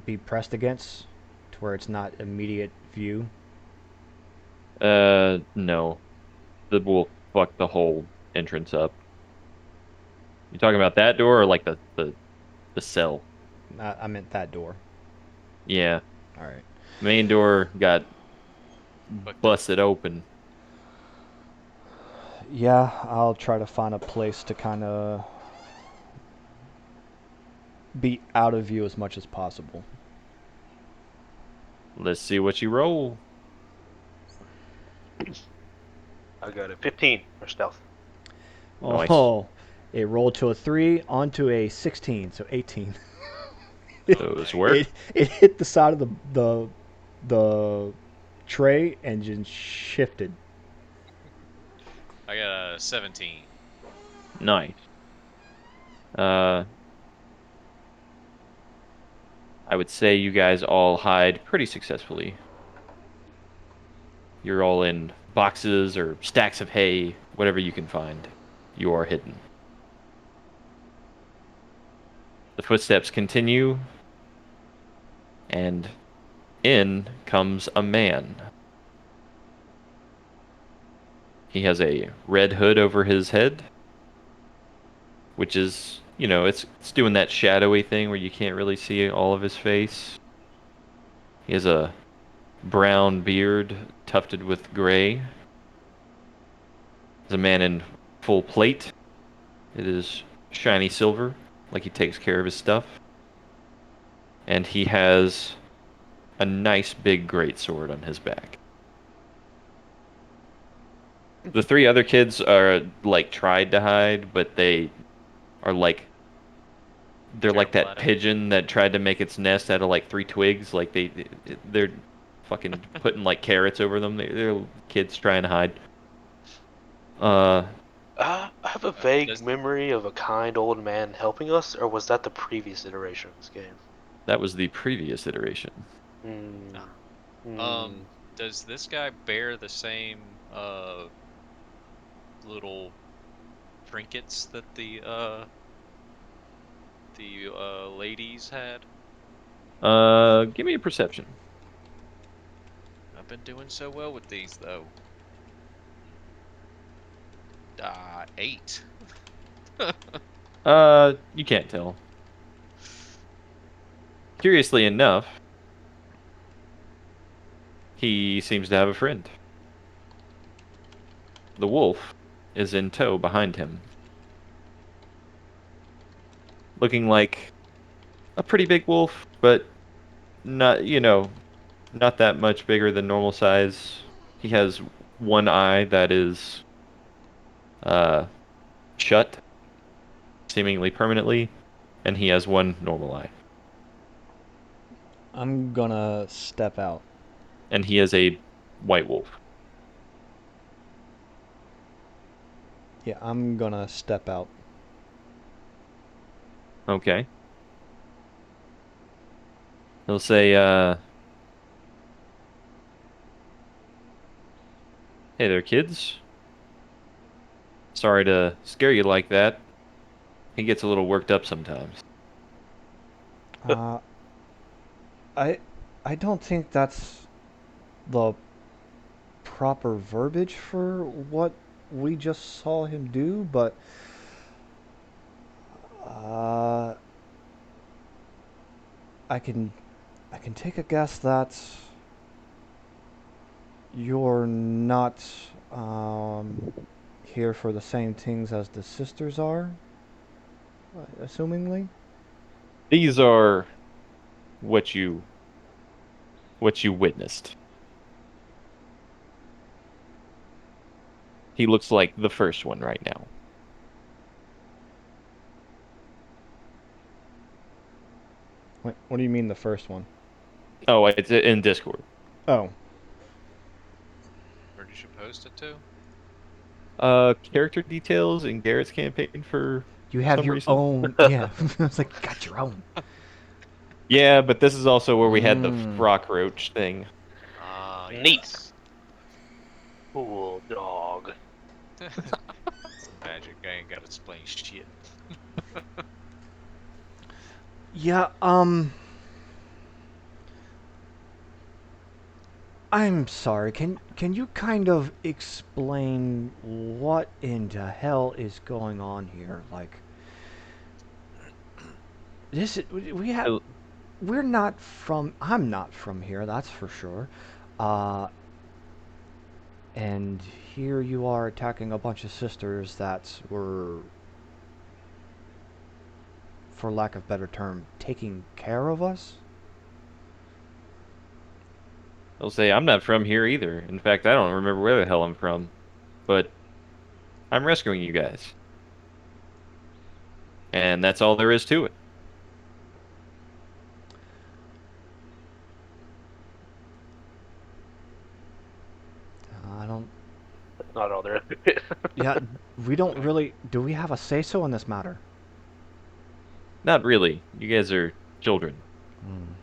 be pressed against to where it's not immediate view? No. The will fuck the whole entrance up. You talking about that door or like the cell? I meant that door. Yeah. All right. Main door got Fucked up. busted open. Yeah, I'll try to find a place to kind of be out of view as much as possible. Let's see what you roll. I got a 15 for stealth. Nice. Oh, it rolled to a 3 onto a 16, so 18. Oh, Those nice. work. it hit the side of the tray and just shifted. I got a 17. Nice. Uh, I would say you guys all hide pretty successfully. You're all in boxes or stacks of hay, whatever you can find. You are hidden. The footsteps continue, and in comes a man. He has a red hood over his head, which is, it's doing that shadowy thing where you can't really see all of his face. He has a brown beard tufted with gray. He's a man in full plate. It is shiny silver, like he takes care of his stuff. And he has a nice big greatsword on his back. The three other kids are like tried to hide, but they are like they're like Terrible that at it. pigeon that tried to make its nest out of like three twigs. Like they're fucking putting like carrots over them. They're kids trying to hide. Uh, I have a vague Does memory of a kind old man helping us, or was that the previous iteration of this game? that was the previous iteration. Hmm. ah, Hmm. does this guy bear the same little trinkets that the ladies had? Give me a perception. I've been doing so well with these though. 8. You can't tell. Curiously enough, he seems to have a friend. The wolf is in tow behind him, looking like a pretty big wolf, but not, not that much bigger than normal size. He has one eye that is uh shut, seemingly permanently, and he has one normal eye. I'm gonna step out. And he is a white wolf. Yeah, I'm gonna step out. Okay. He'll say, "Hey there, kids. Sorry to scare you like that." He gets a little worked up sometimes. Uh, I, I don't think that's the proper verbiage for what we just saw him do, but uh, I can, I can take a guess that you're not um, here for the same things as the sisters are, assumingly. These are what you what you witnessed. He looks like the first one right now. What do you mean the first one? Oh, it's in Discord. Oh, Where did you post it to? Character details in Garrett's campaign for you have some your reason. own. Yeah, I was like, got your own. Yeah, but this is also where we had the Mm. frock roach thing. Ah, Neat. yes. Cool dog. It's magic. I ain't gotta explain shit. Yeah, I'm sorry. Can you kind of explain what in the hell is going on here? Like this we have I- we're not from I'm not from here, that's for sure. Uh and here you are attacking a bunch of sisters that were, for lack of better term, taking care of us. I'll say I'm not from here either. In fact, I don't remember where the hell I'm from, but I'm rescuing you guys. And that's all there is to it. Not all there. Yeah, we don't really. Do we have a say so in this matter? Not really. You guys are children. Hmm.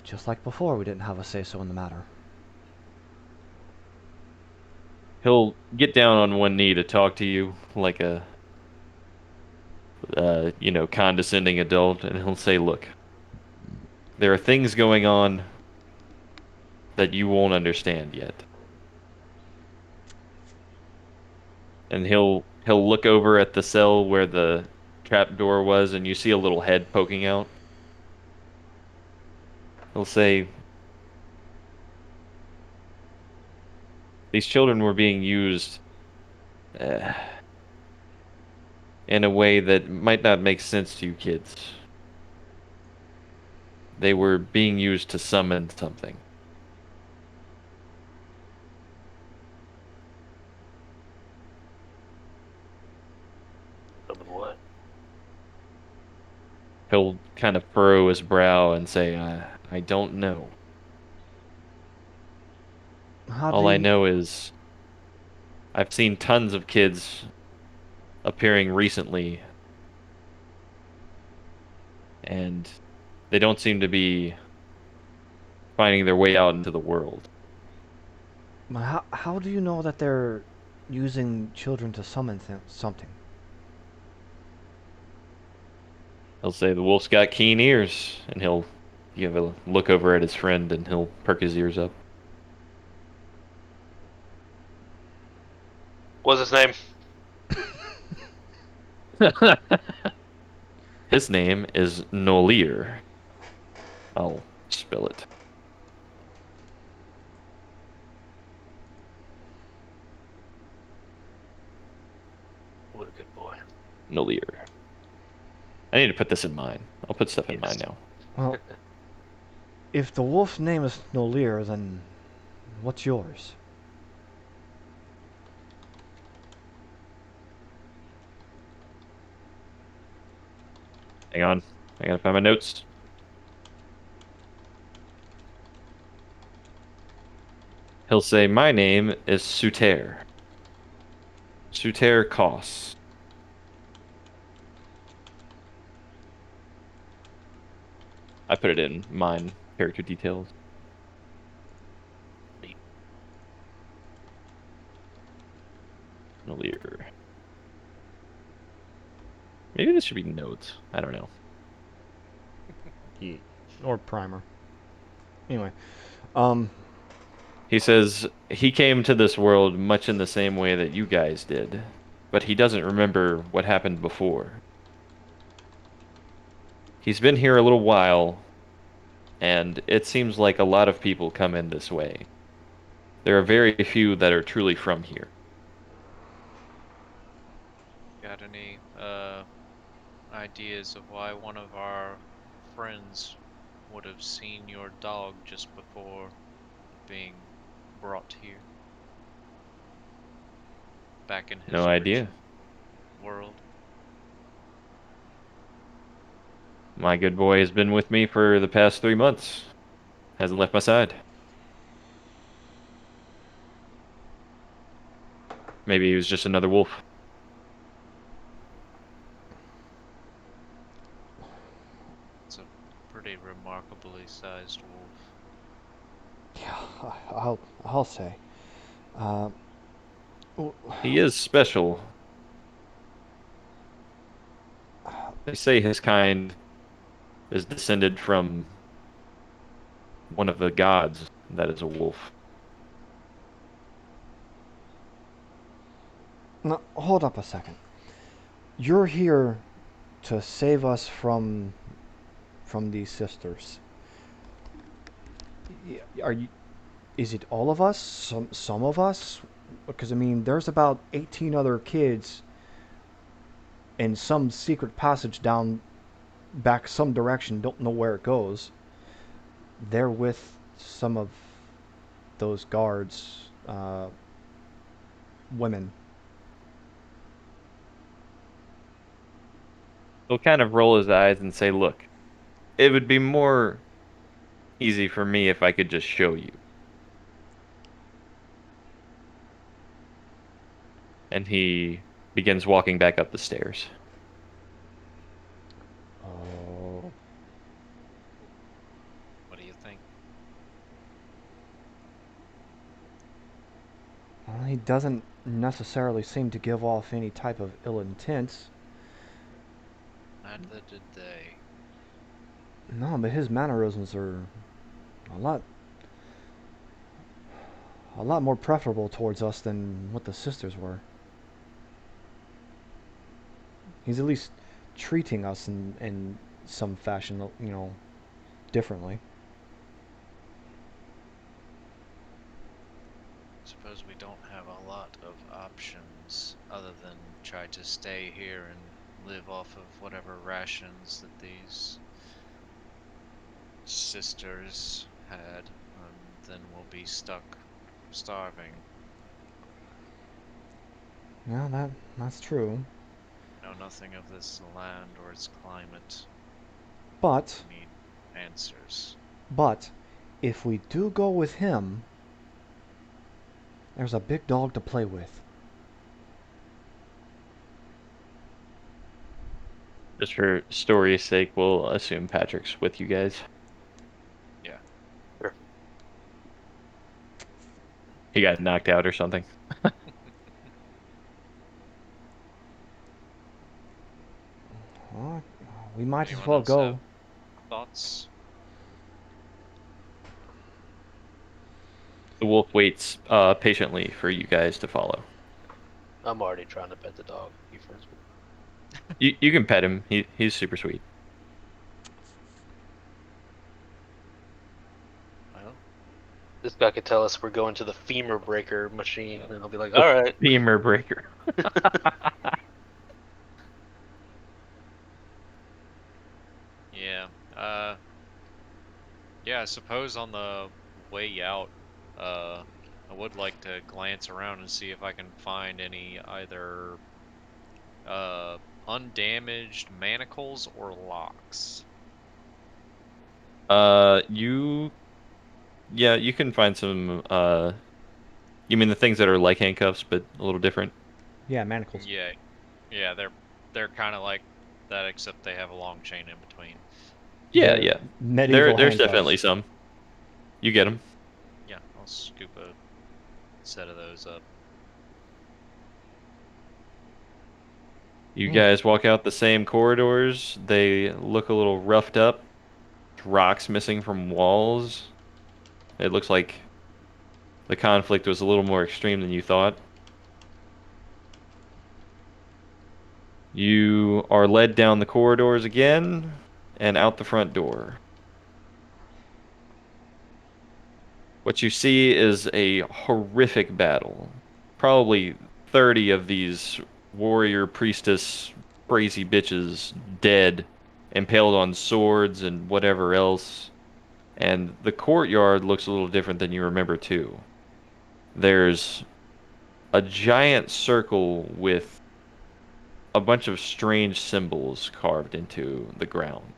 Just like before, we didn't have a say so in the matter. He'll get down on one knee to talk to you like a, condescending adult, and he'll say, "Look, there are things going on that you won't understand yet." And he'll look over at the cell where the trap door was, and you see a little head poking out. He'll say, "These children were being used uh, in a way that might not make sense to you kids. They were being used to summon something." Some of what? He'll kind of furrow his brow and say, "I don't know. How do All I you? know is I've seen tons of kids appearing recently, and they don't seem to be finding their way out into the world." How do you know that they're using children to summon something? He'll say, "The wolf's got keen ears," and he'll give a look over at his friend, and he'll perk his ears up. What's his name? His name is Nolir. I'll spell it. What a good boy. Nolir. I need to put this in mine. I'll put stuff in mine Yes. now. Well, if the wolf's name is Nolir, then what's yours? Hang on. I gotta find my notes. He'll say, "My name is Suter. Suter Kos." I put it in mine character details. Neat. Nolir. Maybe this should be notes. I don't know. Or primer. Anyway, um, He says he came to this world much in the same way that you guys did, but he doesn't remember what happened before. He's been here a little while, and it seems like a lot of people come in this way. There are very few that are truly from here. Got any ideas of why one of our friends would have seen your dog just before being brought here back in No his idea. original world? My good boy has been with me for the past 3 months. Hasn't left my side. Maybe he was just another wolf. It's a pretty remarkably sized wolf. yeah, I'll say. Uh, w- He is special. They say his kind is descended from one of the gods that is a wolf. no, hold up a second. You're here to save us from these sisters. Are you? Is it all of us? Some of us? Because I mean, there's about 18 other kids in some secret passage down back some direction. Don't know where it goes. They're with some of those guards, women. He'll kind of roll his eyes and say, "Look, it would be more easy for me if I could just show you." And he begins walking back up the stairs. Oh, What do you think? well, he doesn't necessarily seem to give off any type of ill intent. Neither did they. No, but his mannerisms are a lot, a lot more preferable towards us than what the sisters were. He's at least treating us in some fashion, differently. Suppose we don't have a lot of options other than try to stay here and live off of whatever rations that these sisters had, then we'll be stuck starving. Yeah, that's true. Know nothing of this land or its climate. But We need answers. but if we do go with him, there's a big dog to play with. Just for story's sake, we'll assume Patrick's with you guys. Yeah. Sure. He got knocked out or something. Well, we might as Anyone well else have go. thoughts? The wolf waits patiently for you guys to follow. I'm already trying to pet the dog. He friends with You can pet him. He's super sweet. Well, this guy could tell us we're going to the femur breaker machine, and I'll be like, The all right. femur breaker. yeah. Yeah, I suppose on the way out, I would like to glance around and see if I can find any either uh undamaged manacles or locks. You yeah, you can find some you mean the things that are like handcuffs but a little different? Yeah, manacles. Yeah, yeah, they're kind of like that except they have a long chain in between. Yeah, They're yeah. medieval There's definitely handcuffs. some. You get them. Yeah, I'll scoop a set of those up. You Hmm. guys walk out the same corridors. They look a little roughed up. Rocks missing from walls. It looks like the conflict was a little more extreme than you thought. You are led down the corridors again and out the front door. What you see is a horrific battle. Probably 30 of these warrior priestess crazy bitches dead, impaled on swords and whatever else. And the courtyard looks a little different than you remember too. There's a giant circle with a bunch of strange symbols carved into the ground.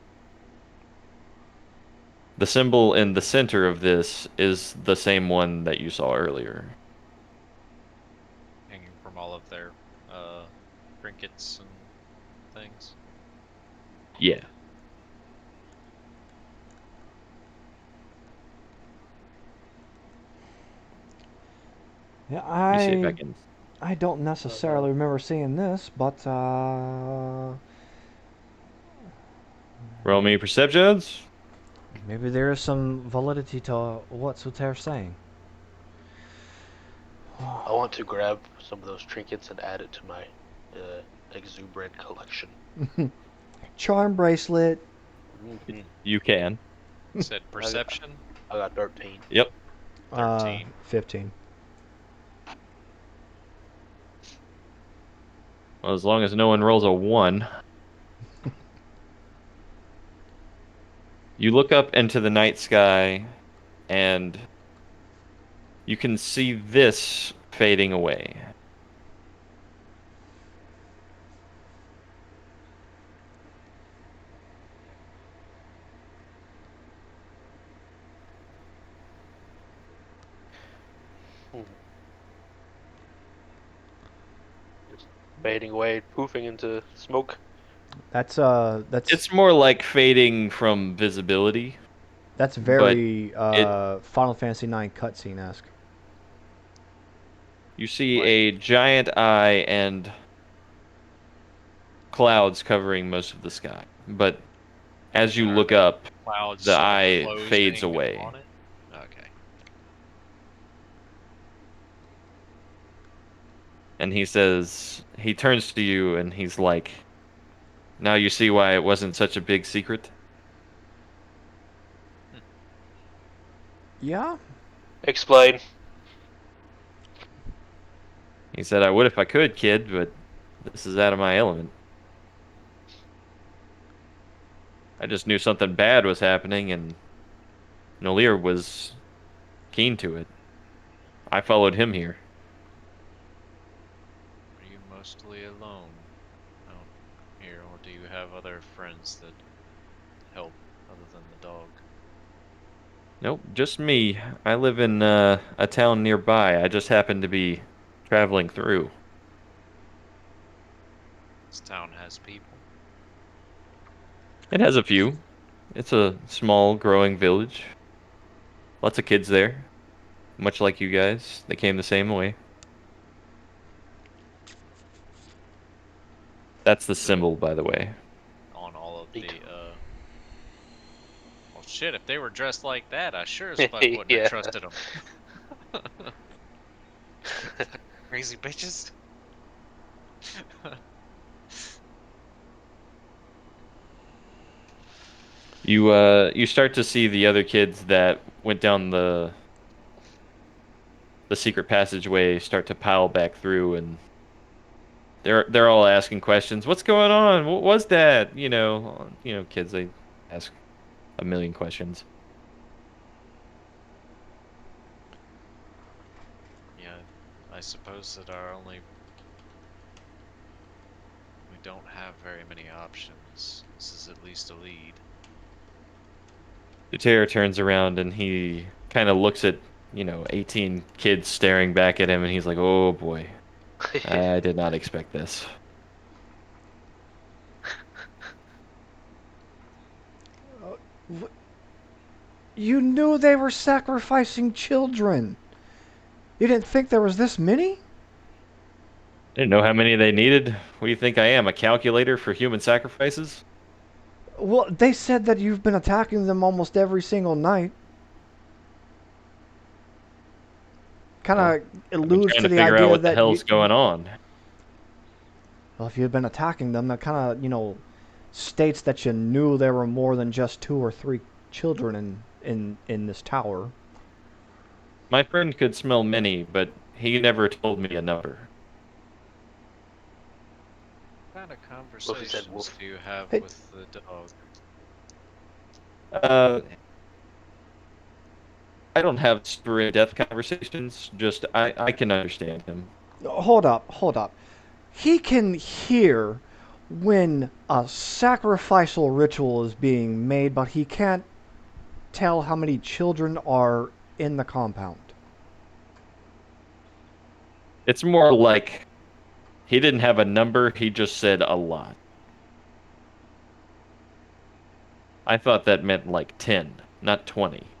The symbol in the center of this is the same one that you saw earlier. Hanging from all of their uh trinkets and things. Yeah. Yeah, Let me see if I can I don't necessarily remember seeing this, but roll me perceptions. maybe there is some validity to what Soter's saying. I want to grab some of those trinkets and add it to my exuberant collection. Charm bracelet. Mm-hmm. You can. Said I got, perception. I got 13. Yep. 13. 15. Well, as long as no one rolls a 1. You look up into the night sky and you can see this fading away. fading away, poofing into smoke. That's It's more like fading from visibility, that's but very it Final Fantasy IX cutscene esque. you see Like a giant eye and clouds covering most of the sky. But as you are look the up, clouds the like eye fades closing away. on it? Okay. And he turns to you and he's like, now you see why it wasn't such a big secret? Hmm. Yeah. Explain. He said, I would if I could, kid, but this is out of my element. I just knew something bad was happening and Nolir was keen to it. I followed him here. Are you mostly alone out here, or do you have other friends that help other than the dog? Nope, just me. I live in a town nearby. I just happened to be traveling through. This town has people. It has a few. It's a small, growing village. Lots of kids there, much like you guys. They came the same way. That's the Do it symbol, by the way. on all of Neat. the Well, shit, if they were dressed like that, I sure as fuck wouldn't have Yeah. trusted them. Crazy bitches. You start to see the other kids that went down the secret passageway start to pile back through, and they're all asking questions. What's going on? What was that? Kids, they ask a million questions. Yeah, I suppose that we don't have very many options. This is at least a lead. Utera turns around and he kind of looks at, 18 kids staring back at him, and he's like, "Oh boy, I did not expect this." You knew they were sacrificing children. You didn't think there was this many? I didn't know how many they needed. What do you think I am, a calculator for human sacrifices? Well, they said that you've been attacking them almost every single night. Kind Well, of I've been alludes trying to to the figure out idea what the that hell's going on. well, if you've been attacking them, that kind of, states that you knew there were more than just two or three children in this tower. My friend could smell many, but he never told me a number. What kind of Wolfie said conversations wolf. do you have Hey, with the dog? Uh, I don't have super in-depth conversations. Just I can understand him. hold up, hold up. He can hear when a sacrificial ritual is being made, but he can't tell how many children are in the compound. It's more like he didn't have a number. He just said a lot. I thought that meant like 10, not 20.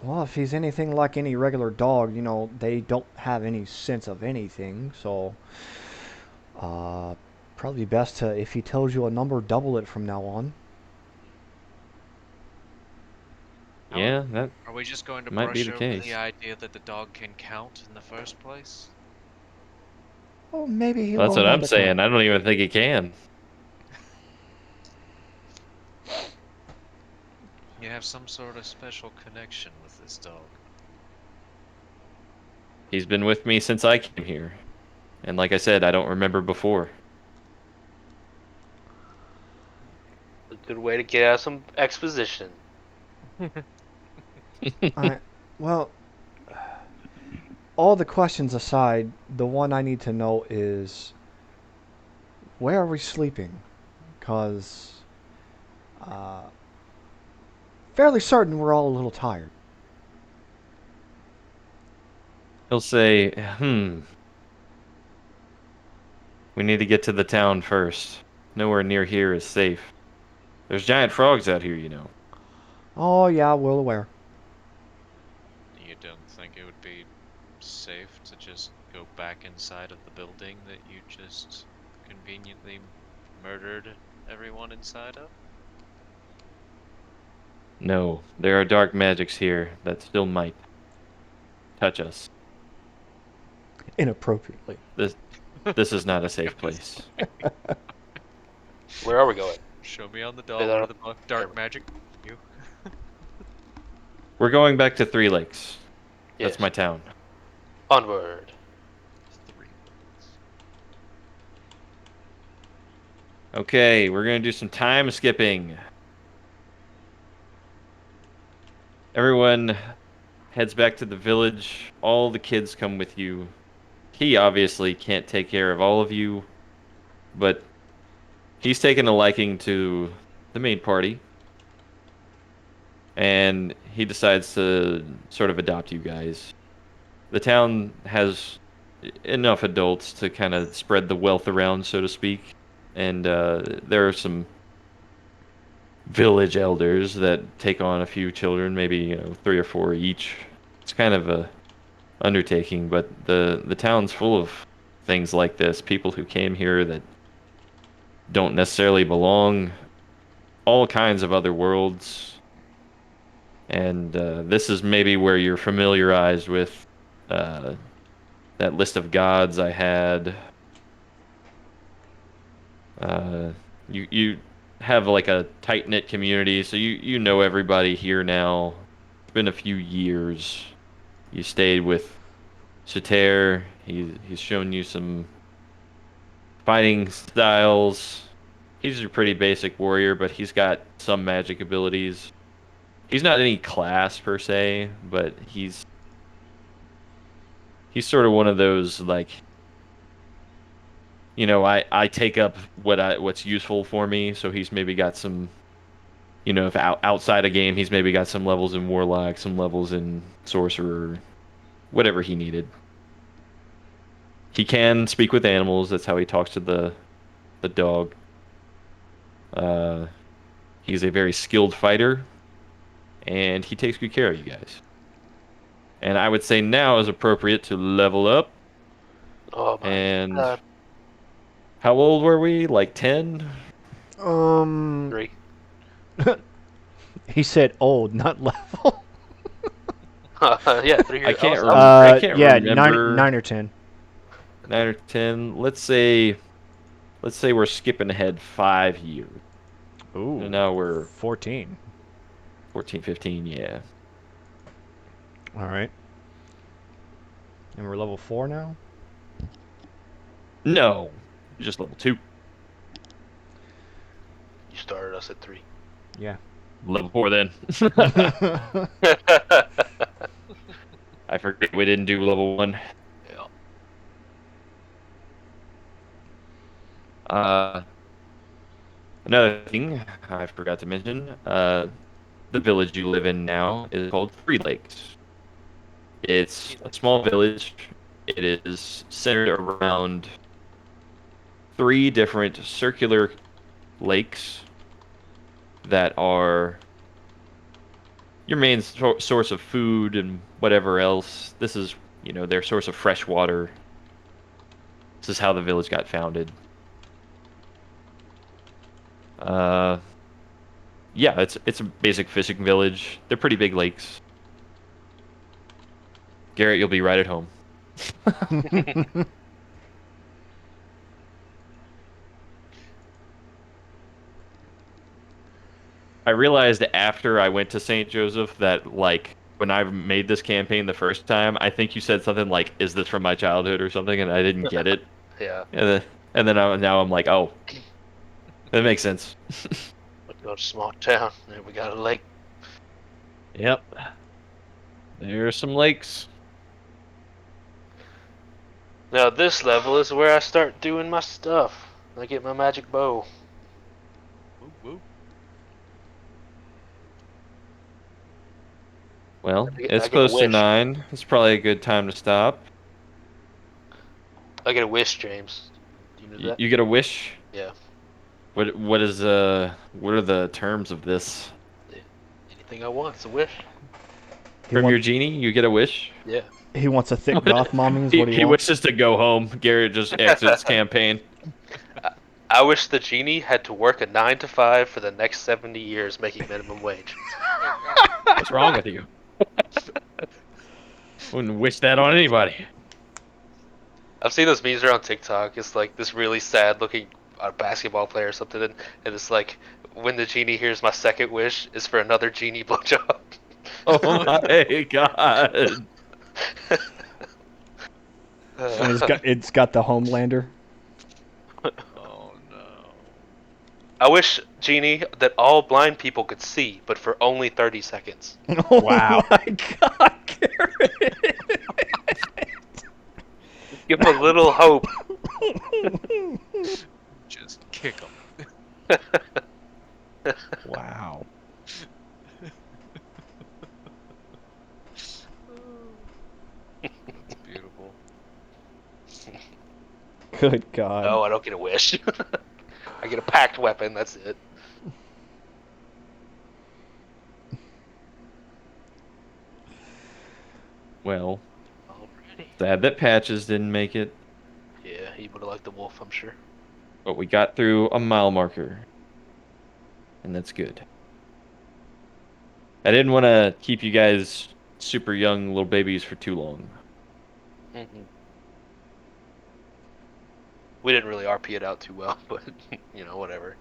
Well, if he's anything like any regular dog, they don't have any sense of anything, so uh probably best to if he tells you a number, double it from now on. How Yeah, that are we just going to might be brush the over the case. idea that the dog can count in the first place? Oh, maybe he'll That's learn what how I'm to count. saying. I don't even think he can. You have some sort of special connection with this dog. He's been with me since I came here. And like I said, I don't remember before. A good way to get out some exposition. I well, all the questions aside, the one I need to know is where are we sleeping? Cause uh, fairly certain we're all a little tired. He'll say, "Hmm." We need to get to the town first. Nowhere near here is safe. There's giant frogs out here, you know. Oh yeah, well aware. You don't think it would be safe to just go back inside of the building that you just conveniently murdered everyone inside of? No, there are dark magics here that still might touch us. Inappropriately. This this is not a safe place. Where are we going? Show me on the Say that dollar on the dark camera. magic. You. We're going back to Three Lakes. That's Yes. my town. Onward. 3 minutes. Okay, we're gonna do some time skipping. Everyone heads back to the village. All the kids come with you. He obviously can't take care of all of you, but he's taken a liking to the main party, and he decides to sort of adopt you guys. The town has enough adults to kind of spread the wealth around, so to speak, and there are some village elders that take on a few children, maybe three or four each. It's kind of a undertaking, but the town's full of things like this. People who came here that don't necessarily belong. All kinds of other worlds, and this is maybe where you're familiarized with uh, that list of gods I had. Uh, you have like a tight knit community, so you know everybody here now. It's been a few years. You stayed with Sater. He's shown you some fighting styles. He's a pretty basic warrior, but he's got some magic abilities. He's not any class per se, but he's sort of one of those like, I take up what's useful for me, so he's maybe got some, if outside a game he's maybe got some levels in warlock, some levels in sorcerer, whatever he needed. He can speak with animals. That's how he talks to the dog. Uh, he's a very skilled fighter, and he takes good care of you guys. And I would say now is appropriate to level up. Oh my And god. how old were we? Like 10? Um, 3. he said old, not level. Yeah, 3 I years. can't I was rem I 3. can't Yeah, nine, remember. 9 or 10. 9 or 10. Let's say we're skipping ahead 5 years. Ooh, And now we're 14. 14, 15, yeah. All right, and we're level 4 now. No, just level 2. You started us at 3. Yeah. Level 4 then. Yeah. I forget we didn't do level 1. Uh, Another thing I forgot to mention, the village you live in now is called Three Lakes. It's a small village. It is centered around three different circular lakes that are your main source of food and whatever else. This is, their source of fresh water. This is how the village got founded. Uh, yeah, it's a basic fishing village. They're pretty big lakes. Garrett, you'll be right at home. I realized after I went to St. Joseph that, like, when I made this campaign the first time, I think you said something like, "Is this from my childhood?" or something, and I didn't get it. Yeah. Now I'm like, "Oh, that makes sense." We go to small town and we got a lake. Yep. There's some lakes. Now this level is where I start doing my stuff. I get my magic bow. Woo woo. Well, I it's get a close to wish. 9. It's probably a good time to stop. I get a wish, James. Do you do You, that? you get a wish. Yeah. What what are the terms of this? Anything I want, it's a wish. He From want your genie, you get a wish. Yeah. he wants a thick What? goth mommy is He, what he he wants. wishes to go home. Garrett just exits campaign. I wish the genie had to work a 9 to 5 for the next 70 years, making minimum wage. What's wrong with you? Wouldn't wish that on anybody. I've seen those memes around TikTok. It's like this really sad-looking basketball player or something, and it's like when the genie hears my second wish is for another genie blowjob. Oh my god. And it's got the Homelander. Oh no. I wish, genie, that all blind people could see, but for only 30 seconds. Oh Wow. my god, Garrett. Give them a little hope. Just kick them. Wow. That's beautiful. Good god. No, I don't get a wish. I get a packed weapon, that's it. Well, Alrighty. sad that Patches didn't make it, Yeah, he would have liked the wolf, I'm sure. but we got through a mile marker, and that's good. I didn't want to keep you guys super young little babies for too long. Mm-hmm. We didn't really RP it out too well, but whatever.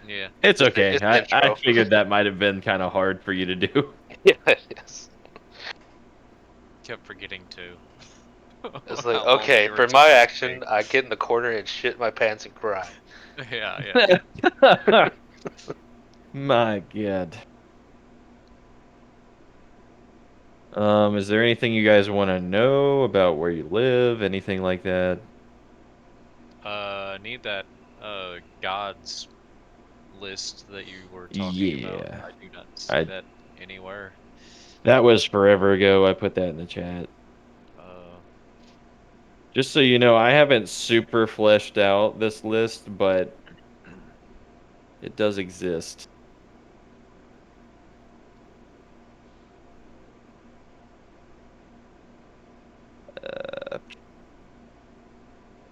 Yeah. It's It's okay. an I intro. figured that might have been kind of hard for you to do. Yeah, yes. Kept forgetting to. It's like, How long okay, you were for my talking. action, I get in the corner and shit my pants and cry. Yeah. My God. Is there anything you guys want to know about where you live? Anything like that? Need that gods list that you were talking about. Yeah. I do not see I that anywhere. That was forever ago. I put that in the chat. Uh, Just so you know, I haven't super fleshed out this list, but it does exist.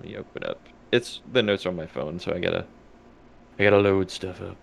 Let me open up. It's the notes on my phone, so I gotta load stuff up.